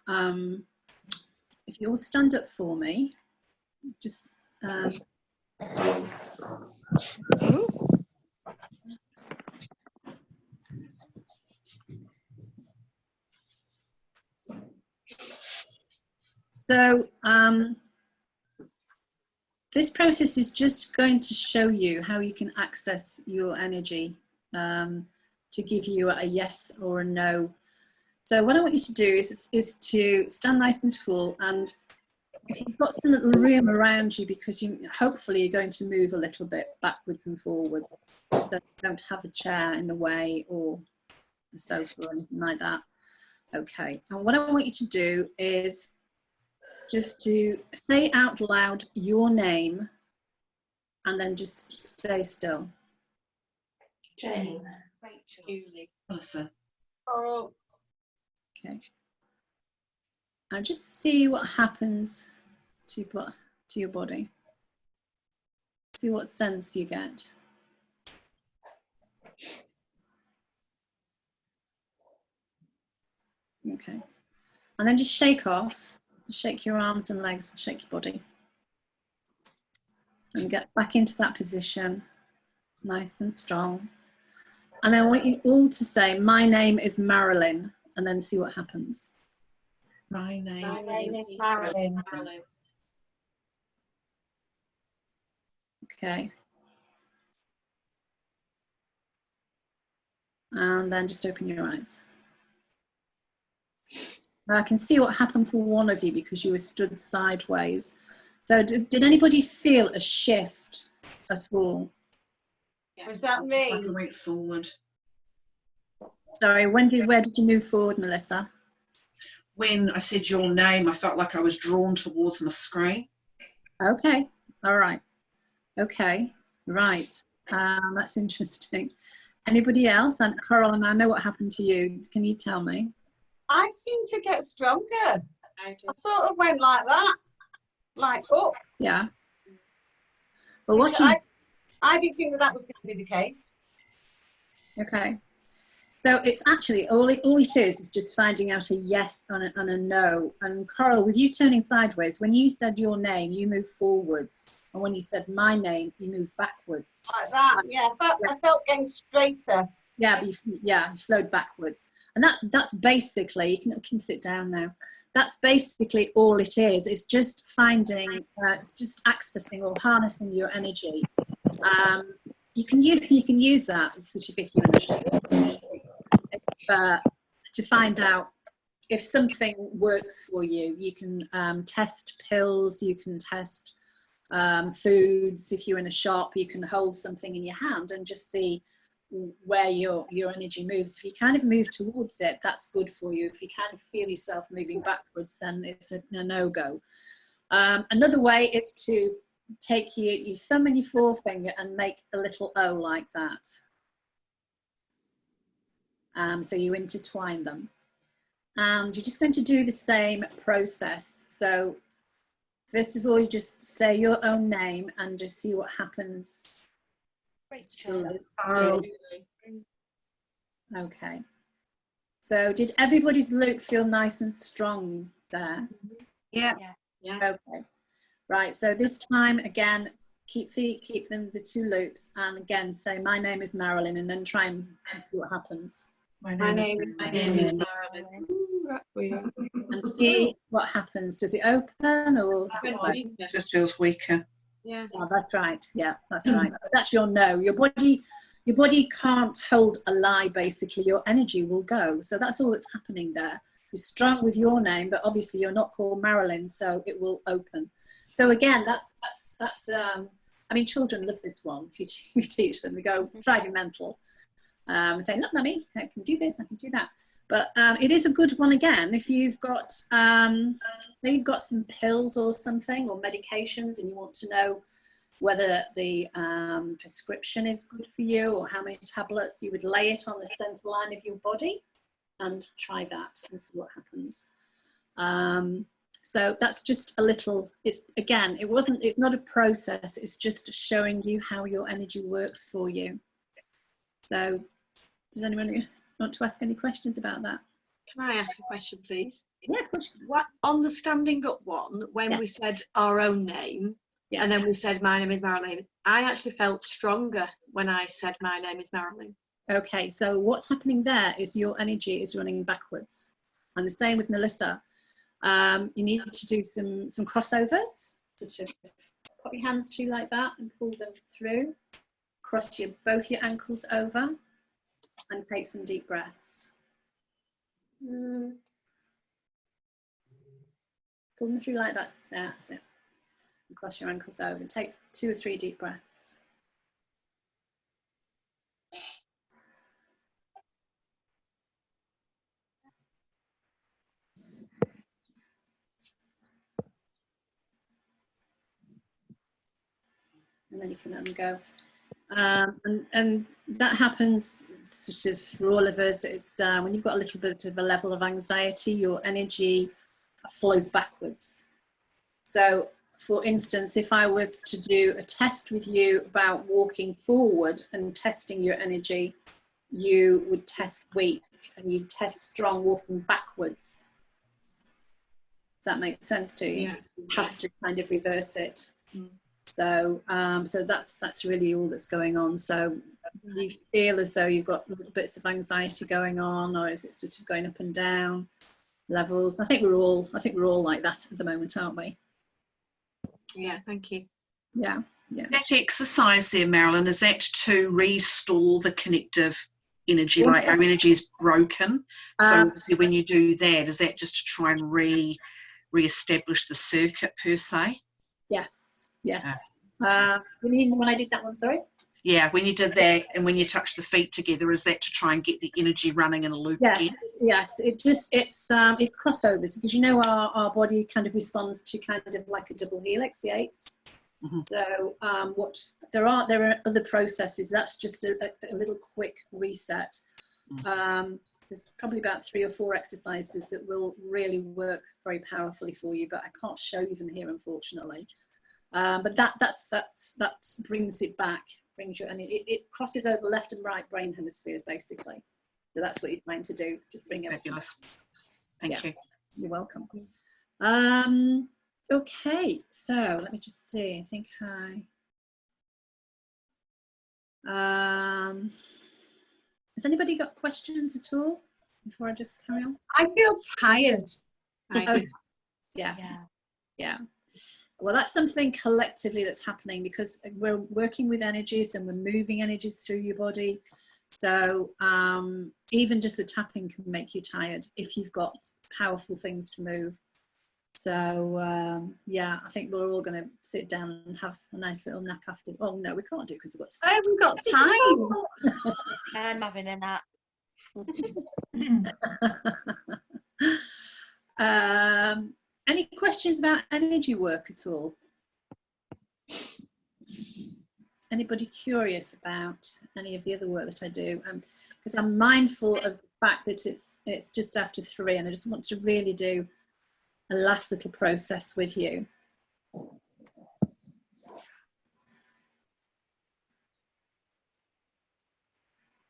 Speaker 1: if you'll stand up for me, just so this process is just going to show you how you can access your energy to give you a yes or a no. So what I want you to do is to stand nice and tall, and if you've got some little room around you, because you hopefully you're going to move a little bit backwards and forwards, so you don't have a chair in the way or a sofa or anything like that. Okay, and what I want you to do is just to say out loud your name and then just stay still.
Speaker 4: Jane.
Speaker 7: Rachel. Julie. Melissa.
Speaker 3: Oh,
Speaker 1: Okay. And just see what happens to your body. See what sense you get. Okay. And then just shake off. Just shake your arms and legs, shake your body. And get back into that position, nice and strong. And I want you all to say, my name is Marilyn, and then see what happens.
Speaker 7: My name
Speaker 3: is Marilyn.
Speaker 1: Okay. And then just open your eyes. Now I can see what happened for one of you because you were stood sideways. So did anybody feel a shift at all?
Speaker 3: Was that me?
Speaker 7: Like I went forward.
Speaker 1: Sorry, where did you move forward, Melissa?
Speaker 7: When I said your name, I felt like I was drawn towards my screen.
Speaker 1: Okay, all right. Okay, right. That's interesting. Anybody else? And Caroline, I know what happened to you. Can you tell me?
Speaker 3: I seem to get stronger. I sort of went like that, like up.
Speaker 1: Yeah. Well,
Speaker 3: Which I didn't think that was going to be the case.
Speaker 1: Okay. So it's actually, all it is just finding out a yes and a no. And Coral, with you turning sideways, when you said your name, you moved forwards. And when you said my name, you moved backwards.
Speaker 3: Like that, yeah. I felt getting straighter.
Speaker 1: Yeah, but you flowed backwards. And that's basically, you can sit down now. That's basically all it is. It's just finding, it's just accessing or harnessing your energy. You can use that sort of if you're to find out if something works for you. You can test pills, you can test foods. If you're in a shop, you can hold something in your hand and just see where your energy moves. If you kind of move towards it, that's good for you. If you kind of feel yourself moving backwards, then it's a no-go. Another way is to take your thumb and your forefinger and make a little O like that. So you intertwine them. And you're just going to do the same process. So first of all, you just say your own name and just see what happens.
Speaker 3: Rachel.
Speaker 1: Okay. So did everybody's loop feel nice and strong there?
Speaker 3: Yeah.
Speaker 1: Okay. Right. So this time again, keep them the two loops, and again say my name is Marilyn, and then try and see what happens.
Speaker 7: My name is Marilyn.
Speaker 1: And see what happens. Does it open or does it close?
Speaker 7: It just feels weaker.
Speaker 1: Yeah. Oh, that's right. Yeah, that's right. That's your no. Your body can't hold a lie. Basically, your energy will go. So that's all that's happening there. You're strong with your name, but obviously you're not called Marilyn, so it will open. So again, that's I mean, children love this one. If you teach them, they go, drive you mental. Saying, look, mummy, I can do this, I can do that. But it is a good one again. If you've got some pills or something or medications and you want to know whether the prescription is good for you or how many tablets, you would lay it on the center line of your body and try that and see what happens. So that's just a little, it's not a process, it's just showing you how your energy works for you. So does anyone want to ask any questions about that?
Speaker 8: Can I ask a question, please?
Speaker 1: Yeah, of course.
Speaker 8: What, on the standing up one, when we said our own name, and then we said my name is Marilyn, I actually felt stronger when I said my name is Marilyn.
Speaker 1: Okay, so what's happening there is your energy is running backwards. And the same with Melissa. You need to do some crossovers. So to put your hands through like that and pull them through. Cross both your ankles over and take some deep breaths. Pull them through like that. That's it. And cross your ankles over. Take 2 or 3 deep breaths. And then you can let them go. And that happens sort of for all of us. It's when you've got a little bit of a level of anxiety, your energy flows backwards. So for instance, if I was to do a test with you about walking forward and testing your energy, you would test weak and you'd test strong walking backwards. Does that make sense to you?
Speaker 8: Yeah.
Speaker 1: You have to kind of reverse it. So so that's really all that's going on. So you feel as though you've got little bits of anxiety going on, or is it sort of going up and down levels? I think we're all like that at the moment, aren't we?
Speaker 8: Yeah, thank you.
Speaker 1: Yeah, yeah.
Speaker 7: That exercise there, Marilyn, is that to restore the connective energy? Like our energy is broken. So obviously when you do that, is that just to try and re-establish the circuit per se?
Speaker 1: Yes, yes. You mean when I did that one, sorry?
Speaker 7: Yeah, when you did that and when you touch the feet together, is that to try and get the energy running in a loop again?
Speaker 1: Yes, it's crossovers, because you know our body kind of responds to kind of like a double helix, the 8s.
Speaker 7: Mm-hmm.
Speaker 1: So there are other processes. That's just a little quick reset.
Speaker 7: Mm-hmm.
Speaker 1: There's probably about 3 or 4 exercises that will really work very powerfully for you, but I can't show you them here, unfortunately. But that brings it back. It crosses over left and right brain hemispheres, basically. So that's what you're trying to do. Just bring it.
Speaker 7: Fabulous. Thank you. You're
Speaker 1: welcome. Okay, so let me just see. I think has anybody got questions at all before I just carry on?
Speaker 3: I feel tired.
Speaker 8: I do.
Speaker 1: Yeah. Well, that's something collectively that's happening, because we're working with energies and we're moving energies through your body. So even just the tapping can make you tired if you've got powerful things to move. So yeah, I think we're all going to sit down and have a nice little nap after. Oh no, we can't do it because we've got.
Speaker 3: I haven't got time.
Speaker 9: I'm having a nap.
Speaker 1: Any questions about energy work at all? Anybody curious about any of the other work that I do? Because I'm mindful of the fact that it's just after 3, and I just want to really do a last little process with you.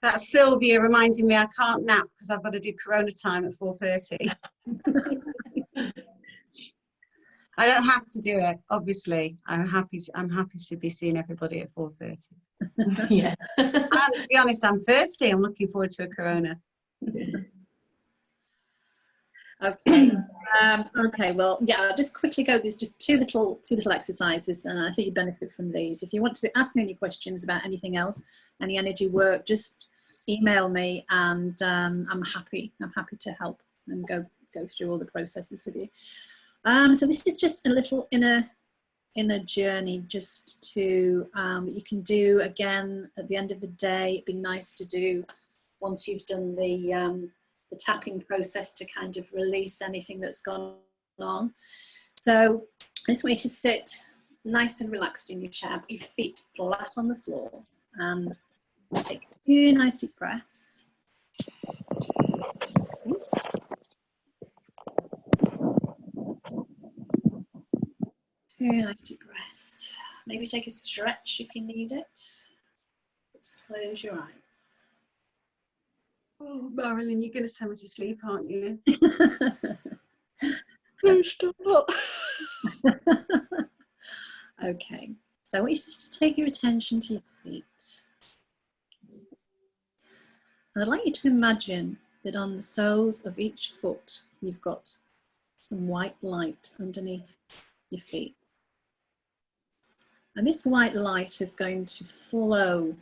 Speaker 3: That's Sylvia reminding me I can't nap because I've got to do Corona time at 4:30. I don't have to do it, obviously. I'm happy to be seeing everybody at 4:30.
Speaker 8: Yeah.
Speaker 3: And to be honest, I'm thirsty. I'm looking forward to a Corona.
Speaker 1: Okay. Okay. Well, yeah. I'll just quickly go. There's just two little exercises, and I think you benefit from these. If you want to ask me any questions about anything else, any energy work, just email me, and I'm happy to help and go through all the processes with you. So this is just a little inner journey, just to that you can do again at the end of the day. It'd be nice to do once you've done the tapping process, to kind of release anything that's gone on. So I just want you to sit nice and relaxed in your chair, put your feet flat on the floor, and take 2 nice deep breaths. 2 nice deep breaths. Maybe take a stretch if you need it. Just close your eyes.
Speaker 3: Oh, Marilyn, you're going to send me to sleep, aren't you?
Speaker 8: No, stop.
Speaker 1: Okay, so I want you just to take your attention to your feet. And I'd like you to imagine that on the soles of each foot, you've got some white light underneath your feet. And this white light is going to flow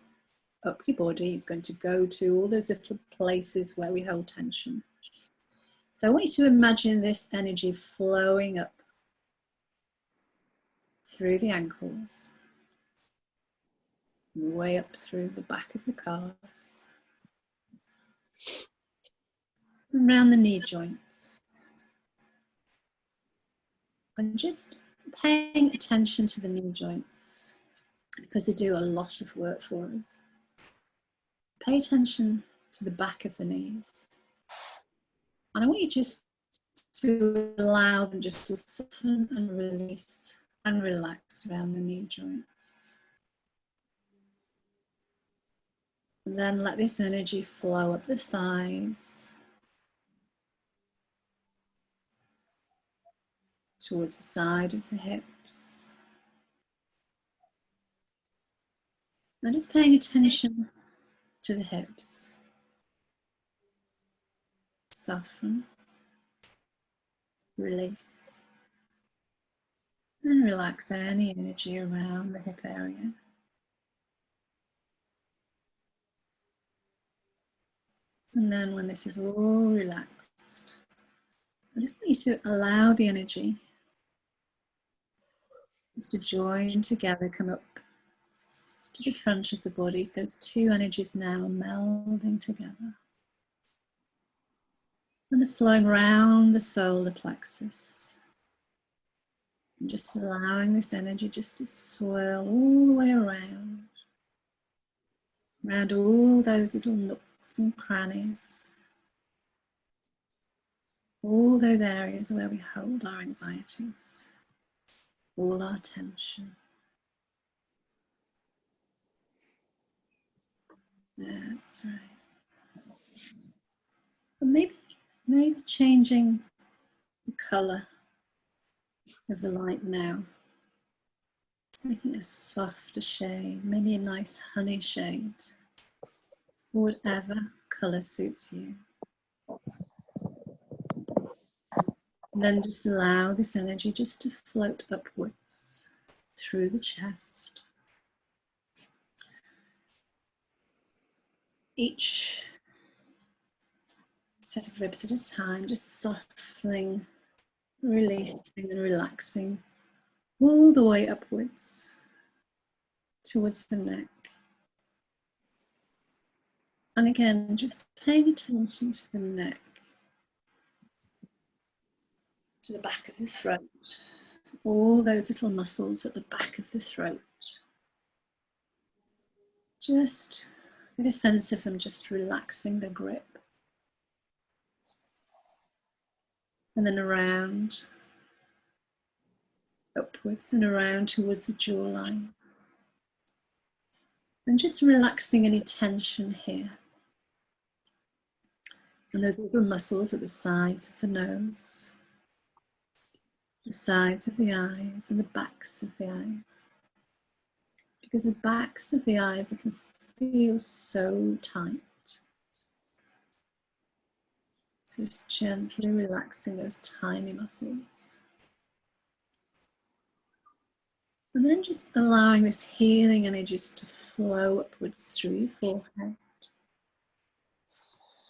Speaker 1: up your body. It's going to go to all those little places where we hold tension. So I want you to imagine this energy flowing up through the ankles, way up through the back of the calves, around the knee joints, and just paying attention to the knee joints because they do a lot of work for us. Pay attention to the back of the knees, and I want you just to allow them just to soften and release and relax around the knee joints. And then let this energy flow up the thighs, towards the side of the hips. Now just paying attention to the hips. Soften, release, and relax any energy around the hip area. And then when this is all relaxed, I just want you to allow the energy just to join together, come up to the front of the body. Those two energies now melding together. And they're flowing round the solar plexus. And just allowing this energy just to swirl all the way around all those little nooks and crannies. All those areas where we hold our anxieties, all our tension. That's right. And maybe changing the colour of the light now. It's making a softer shade, maybe a nice honey shade, or whatever colour suits you. And then just allow this energy just to float upwards through the chest. Each set of ribs at a time, just softening, releasing and relaxing all the way upwards towards the neck. And again, just paying attention to the neck, to the back of the throat, all those little muscles at the back of the throat. Just get a sense of them just relaxing the grip. And then around, upwards and around towards the jawline. And just relaxing any tension here. And those little muscles at the sides of the nose, the sides of the eyes and the backs of the eyes. Because the backs of the eyes, they can feel so tight. So just gently relaxing those tiny muscles. And then just allowing this healing energy just to flow upwards through your forehead,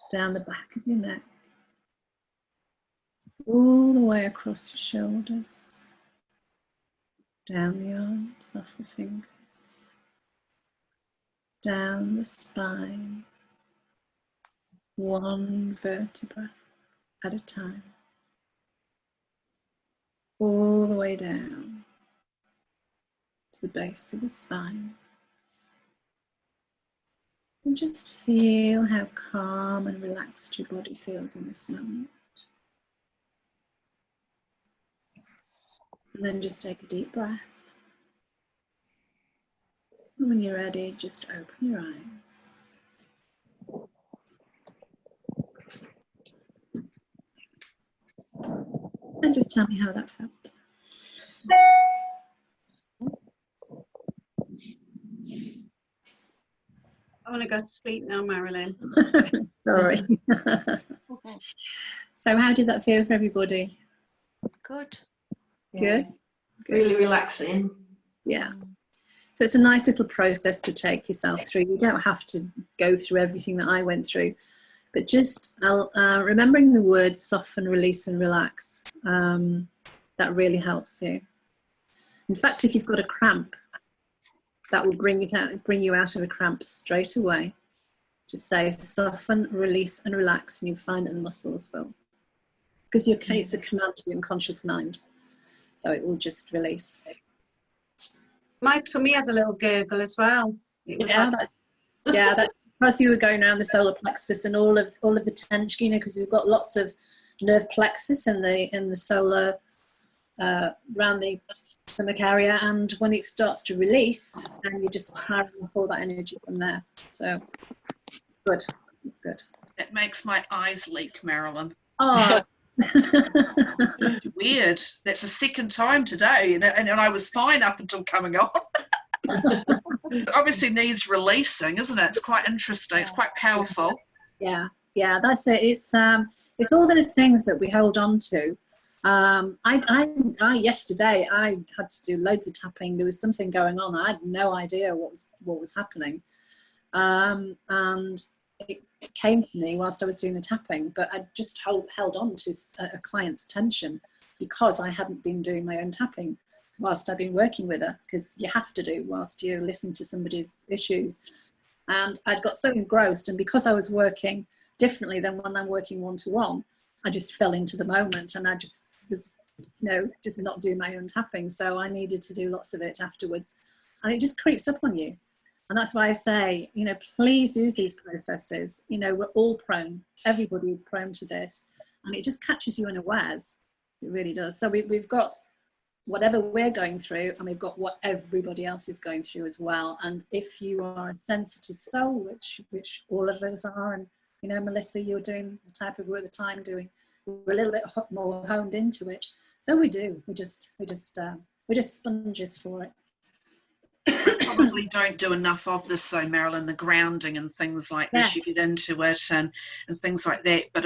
Speaker 1: down the back of your neck, all the way across your shoulders, down the arms, off the fingers, down the spine, one vertebra at a time, all the way down to the base of the spine. And just feel how calm and relaxed your body feels in this moment. And then just take a deep breath. And when you're ready, just open your eyes. And just tell me how that felt.
Speaker 3: I want to go to sleep now, Marilyn.
Speaker 1: Sorry. So how did that feel for everybody?
Speaker 9: Good.
Speaker 1: Good? Good.
Speaker 8: Really relaxing.
Speaker 1: Yeah. So it's a nice little process to take yourself through. You don't have to go through everything that I went through, but just remembering the words soften, release and relax, that really helps you. In fact, if you've got a cramp, that will bring you out of a cramp straight away. Just say soften, release and relax, and you'll find that the muscles will. Because it's a command to the unconscious mind. So it will just release.
Speaker 3: My tummy has a little gurgle as well. It was
Speaker 1: that's because you were going around the solar plexus and all of the tension, because we've got lots of nerve plexus in the solar around the stomach area, and when it starts to release, then you're just carrying off all that energy from there. So it's good. It's good.
Speaker 7: It makes my eyes leak, Marilyn.
Speaker 1: Oh.
Speaker 7: It's weird. That's the second time today, and I was fine up until coming off. It obviously needs releasing, isn't it? It's quite interesting. It's quite powerful.
Speaker 1: Yeah, that's it. It's all those things that we hold on to. Yesterday I had to do loads of tapping. There was something going on. I had no idea what was happening, and it came to me whilst I was doing the tapping. But I just held on to a client's tension because I hadn't been doing my own tapping whilst I've been working with her, because you have to do whilst you're listening to somebody's issues. And I'd got so engrossed, and because I was working differently than when I'm working one-to-one, I just fell into the moment, and I just was, just not doing my own tapping. So I needed to do lots of it afterwards, and it just creeps up on you. And that's why I say, please use these processes. We're all prone. Everybody is prone to this, and it just catches you unawares. It really does. So we've got whatever we're going through, and we've got what everybody else is going through as well. And if you are a sensitive soul, which all of us are, and Melissa, you're doing the type of work that I'm doing, we're a little bit more honed into it. So we do. We're just sponges for it.
Speaker 7: We probably don't do enough of this, though, Marilyn, the grounding and things like this. You get into it and things like that. But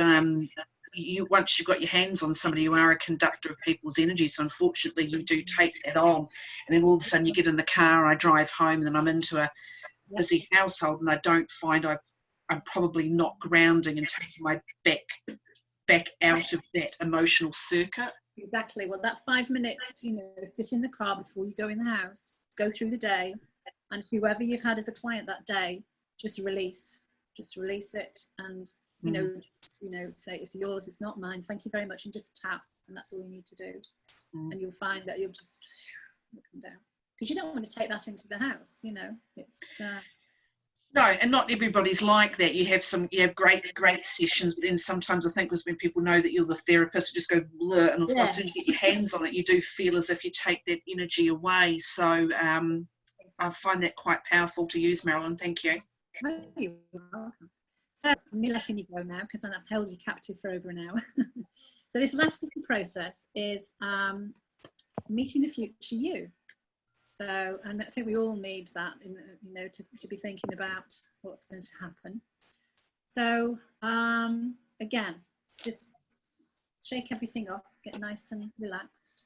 Speaker 7: once you've got your hands on somebody, you are a conductor of people's energy. So unfortunately, you do take that on. And then all of a sudden you get in the car, I drive home, and then I'm into a busy household, and I don't find I'm probably not grounding and taking my back out of that emotional circuit.
Speaker 1: Exactly. Well, that 5 minutes, sit in the car before you go in the house, go through the day, and whoever you've had as a client that day, just release it, and say it's yours, it's not mine, thank you very much, and just tap, and that's all you need to do. And you'll find that you'll just come down, because you don't want to take that into the house. It's
Speaker 7: no, and not everybody's like that. You have great sessions, but then sometimes I think was when people know that you're the therapist, you just go blur, and as soon as you get your hands on it, you do feel as if you take that energy away. So I find that quite powerful to use, Marilyn. Thank you.
Speaker 1: Oh, you're welcome. So I'm letting you go now, because I've held you captive for over an hour. So this last little process is meeting the future you. So, and I think we all need that, to be thinking about what's going to happen. So, again, just shake everything off, get nice and relaxed.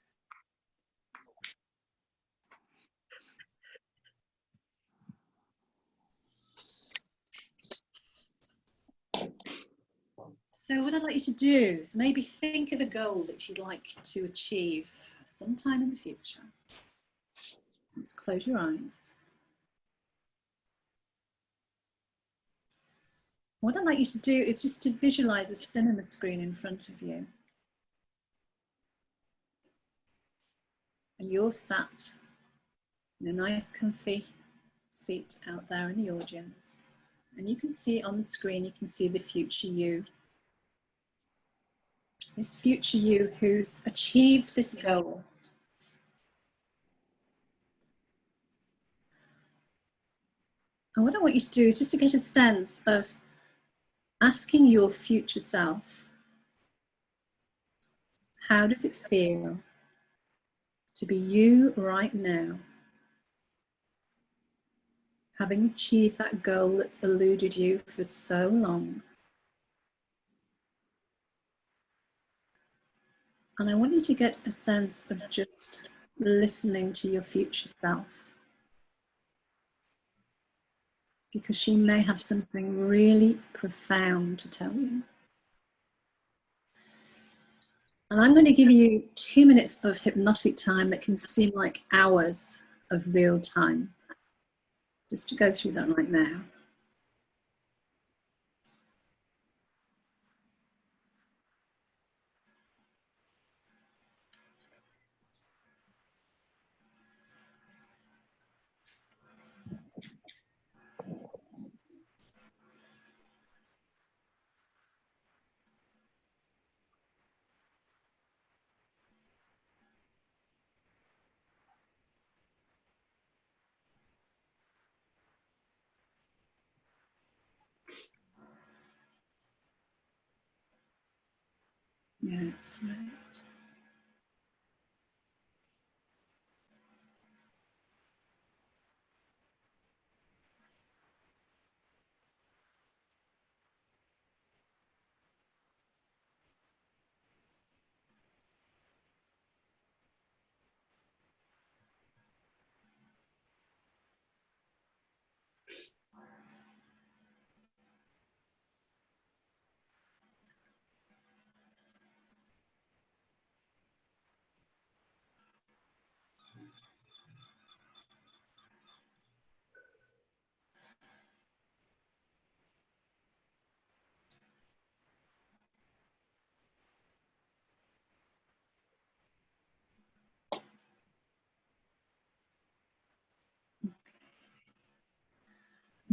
Speaker 1: So what I'd like you to do is maybe think of a goal that you'd like to achieve sometime in the future. Let's close your eyes. What I'd like you to do is just to visualize a cinema screen in front of you. And you're sat in a nice comfy seat out there in the audience. And you can see on the screen, you can see the future you. This future you who's achieved this goal. And what I want you to do is just to get a sense of asking your future self, how does it feel to be you right now, having achieved that goal that's eluded you for so long? And I want you to get a sense of just listening to your future self, because she may have something really profound to tell you. And I'm going to give you 2 minutes of hypnotic time that can seem like hours of real time. Just to go through that right now. Yeah, that's right.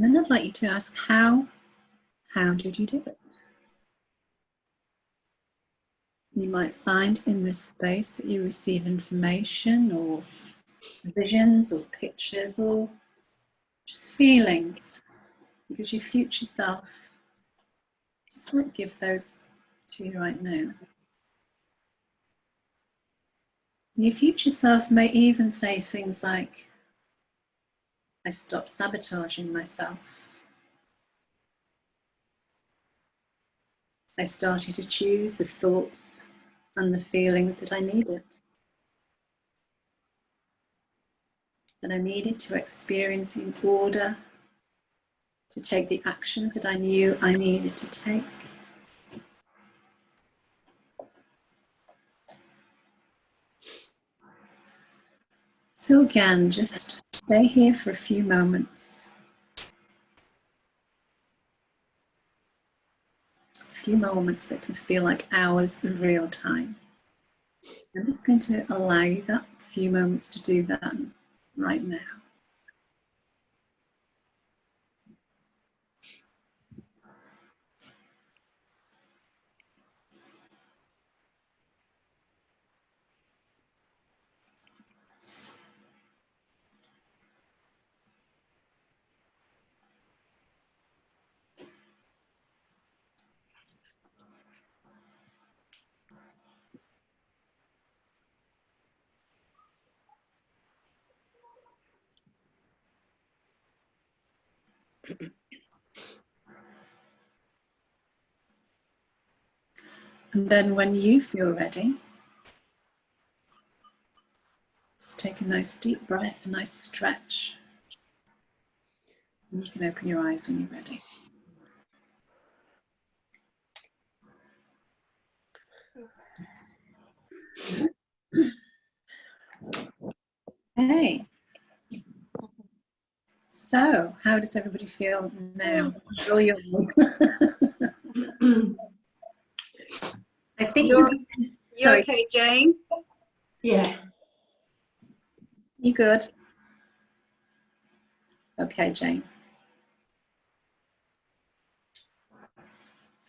Speaker 1: And then I'd like you to ask how did you do it? You might find in this space that you receive information or visions or pictures or just feelings, because your future self just might give those to you right now. Your future self may even say things like, I stopped sabotaging myself. I started to choose the thoughts and the feelings that I needed. That I needed to experience in order to take the actions that I knew I needed to take. So again, just stay here for a few moments. A few moments that can feel like hours of real time. I'm just going to allow you that few moments to do that right now. And then when you feel ready, just take a nice deep breath, a nice stretch. And you can open your eyes when you're ready. Hey. So, how does everybody feel now? I think
Speaker 3: you okay, Jane?
Speaker 9: Yeah.
Speaker 1: You good? Okay, Jane.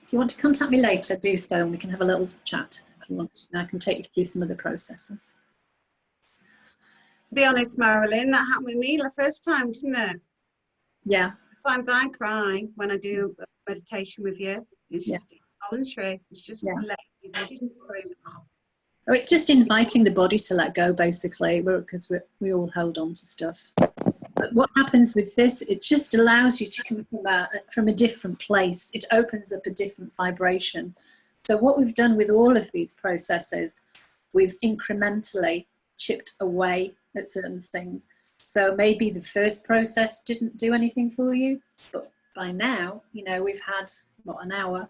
Speaker 1: If you want to contact me later, do so, and we can have a little chat if you want. And I can take you through some of the processes.
Speaker 3: To be honest, Marilyn, that happened with me the first time, didn't it?
Speaker 1: Yeah.
Speaker 3: Sometimes I cry when I do meditation with you. It's just voluntary. It's just letting your body through.
Speaker 1: Oh, it's just inviting the body to let go, basically, because we all hold on to stuff. But what happens with this, it just allows you to come from a different place. It opens up a different vibration. So what we've done with all of these processes, we've incrementally chipped away at certain things. So maybe the first process didn't do anything for you, but by now, you know, we've had, what, an hour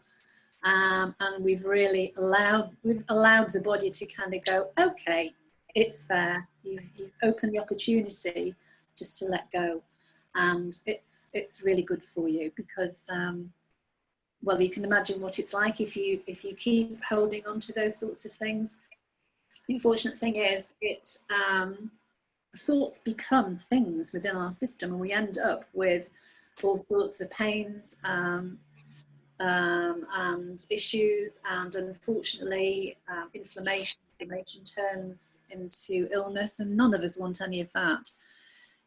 Speaker 1: And we've really allowed the body to kind of go, okay, it's fair. You've opened the opportunity just to let go, and it's really good for you, because well, you can imagine what it's like if you keep holding on to those sorts of things. The unfortunate thing is, it's thoughts become things within our system, and we end up with all sorts of pains and issues, and unfortunately inflammation turns into illness, and none of us want any of that.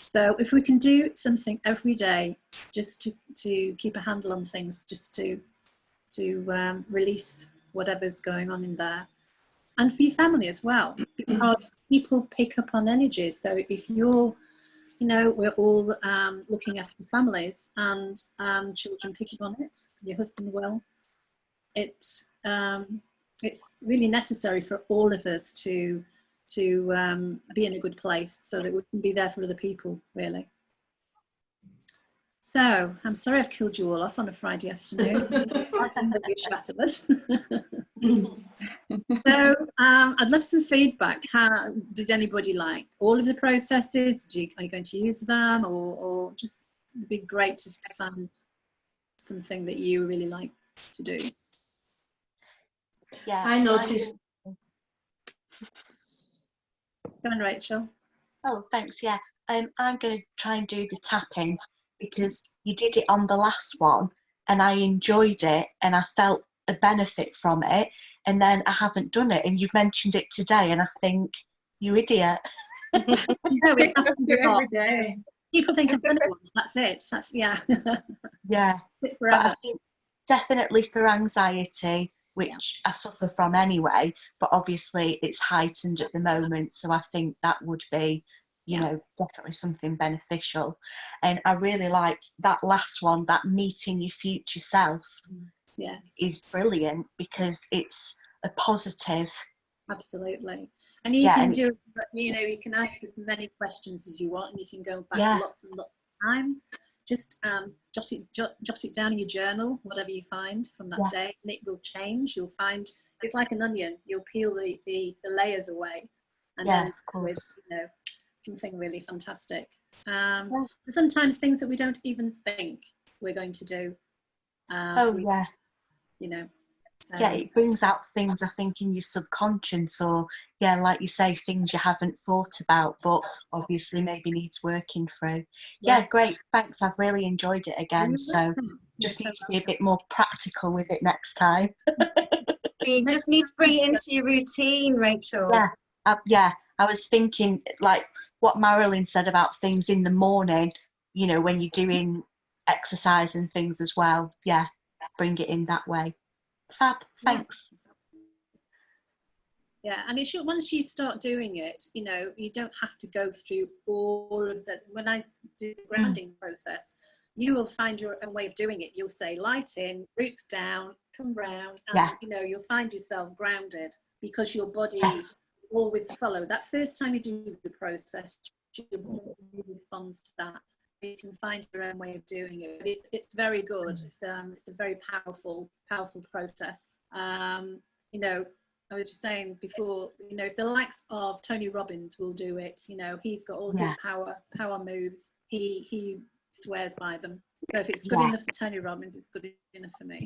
Speaker 1: So if we can do something every day just to keep a handle on things, just to release whatever's going on in there, and for your family as well, because people pick up on energies. So if you're, you know, we're all looking after families, and children pick up on it, your husband will. It's really necessary for all of us to be in a good place, so that we can be there for other people, really. So I'm sorry I've killed you all off on a Friday afternoon. So I'd love some feedback. How did anybody like all of the processes? Are you going to use them, or just, it'd be great to find something that you really like to do.
Speaker 9: Yeah,
Speaker 10: I noticed.
Speaker 1: Go on, Rachel.
Speaker 9: Oh, thanks. Yeah, I'm going to try and do the tapping, because you did it on the last one and I enjoyed it and I felt a benefit from it, and then I haven't done it, and you've mentioned it today, and I think, you idiot.
Speaker 1: No, it happens a lot.
Speaker 10: Every day.
Speaker 1: People think I've done it once. That's it. That's, yeah.
Speaker 9: Yeah, but I think definitely for anxiety, which I suffer from anyway, but obviously it's heightened at the moment, so I think that would be, you know, definitely something beneficial. And I really liked that last one, that meeting your future self.
Speaker 1: Yes,
Speaker 9: is brilliant, because it's a positive.
Speaker 1: Absolutely. And you can do, you know, you can ask as many questions as you want, and you can go back lots and lots of times. Just jot it down in your journal, whatever you find from that day, and it will change. You'll find it's like an onion. You'll peel the layers away, and then
Speaker 9: of course,
Speaker 1: with, you know, something really fantastic. And sometimes things that we don't even think we're going to do. You know. So,
Speaker 9: it brings out things, I think, in your subconscious, or like you say, things you haven't thought about, but obviously maybe needs working through. Great, thanks, I've really enjoyed it again. So just need to be a bit more practical with it next time.
Speaker 3: You just need to bring it into your routine, Rachel.
Speaker 9: I was thinking, like what Marilyn said about things in the morning, you know, when you're doing exercise and things as well. Bring it in that way. Fab, thanks.
Speaker 1: And it should, once you start doing it, you know, you don't have to go through all of that. When I do the grounding process, you will find your own way of doing it. You'll say light in, roots down, come round, and you know, you'll find yourself grounded, because your body will always follow. That first time you do the process, your body responds to that. You can find your own way of doing it. It's very good. It's a very powerful process. You know, I was just saying before, you know, if the likes of Tony Robbins will do it, you know, he's got all his power moves. He swears by them. So if it's good enough for Tony Robbins, it's good enough for me.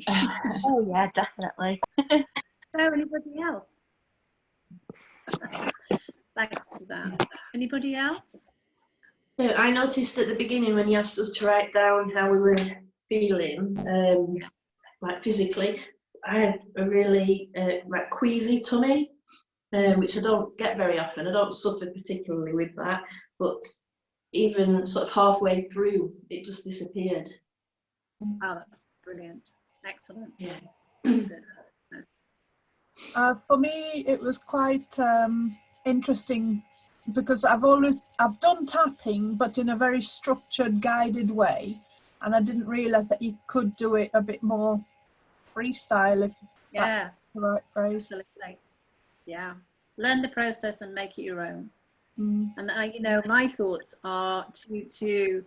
Speaker 9: Oh yeah, definitely.
Speaker 1: So anybody else? Thanks to that. Anybody else?
Speaker 10: I noticed at the beginning when you asked us to write down how we were feeling, like physically, I had a really like queasy tummy, which I don't get very often. I don't suffer particularly with that, but even sort of halfway through, it just disappeared.
Speaker 1: Oh, that's brilliant. Excellent.
Speaker 10: Yeah.
Speaker 1: That's good.
Speaker 2: For me, it was quite interesting, because I've done tapping, but in a very structured, guided way, and I didn't realise that you could do it a bit more freestyle, if that's the right phrase.
Speaker 1: Absolutely. Yeah. Learn the process and make it your own. And you know, my thoughts are to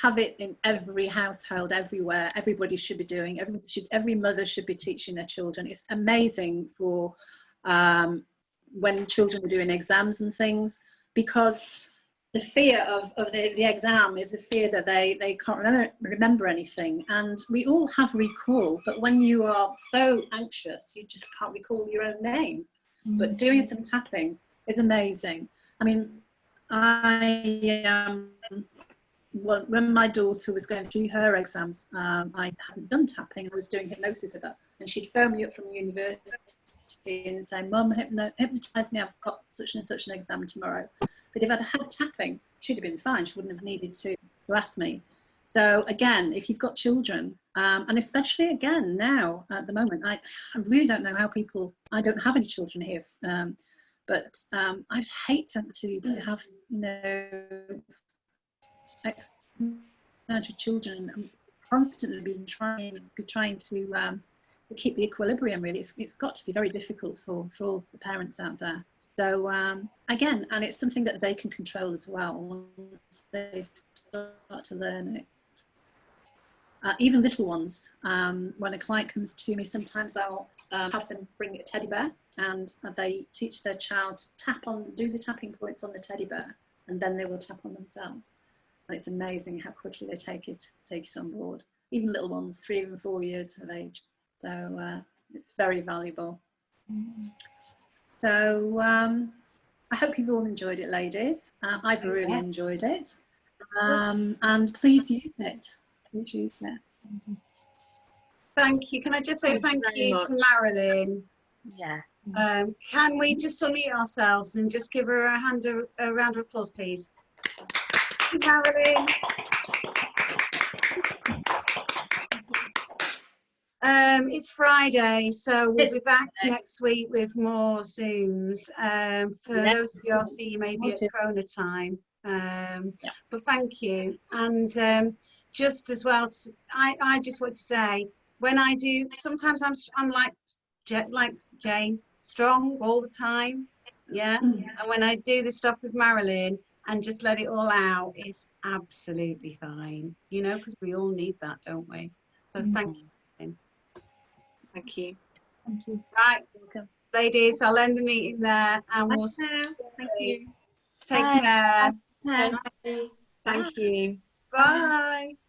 Speaker 1: have it in every household, everywhere. Everybody should be doing. Every mother should be teaching their children. It's amazing for when children are doing exams and things, because the fear of the exam is the fear that they can't remember anything. And we all have recall, but when you are so anxious, you just can't recall your own name. But doing some tapping is amazing. I mean, when my daughter was going through her exams, I hadn't done tapping. I was doing hypnosis with her, and she'd phone me up from the university and say, "Mum, hypnotise me, I've got such and such an exam tomorrow." But if I'd had tapping, she'd have been fine. She wouldn't have needed to ask me. So again, if you've got children, and especially again now at the moment, I really don't know how people, I don't have any children here, but I'd hate to have, you know, X amount of children and constantly be trying to keep the equilibrium. Really, it's got to be very difficult for all the parents out there. So again, and it's something that they can control as well once they start to learn it. Even little ones. When a client comes to me, sometimes I'll have them bring a teddy bear, and they teach their child to do the tapping points on the teddy bear, and then they will tap on themselves. And it's amazing how quickly they take it on board. Even little ones, 3 and 4 years of age. So it's very valuable. So I hope you've all enjoyed it, ladies. I've really enjoyed it. And please use it. Please use it.
Speaker 3: Thank you. Can I just say thank you to Marilyn?
Speaker 9: Yeah.
Speaker 3: Can we just unmute ourselves and just give her a round of applause, please? Marilyn. It's Friday, so we'll be back next week with more Zooms. For those of you I'll see you maybe at Corona time. But thank you. And just as well, I just want to say, when I do, sometimes I'm like Jane, strong all the time. Yeah. And when I do this stuff with Marilyn and just let it all out, it's absolutely fine. You know, because we all need that, don't we? So thank you.
Speaker 8: Thank you.
Speaker 2: Thank you.
Speaker 3: Right, ladies, I'll end the meeting there, and we'll see you.
Speaker 10: Thank you.
Speaker 3: Take care.
Speaker 10: Bye.
Speaker 8: Thank you.
Speaker 3: Bye.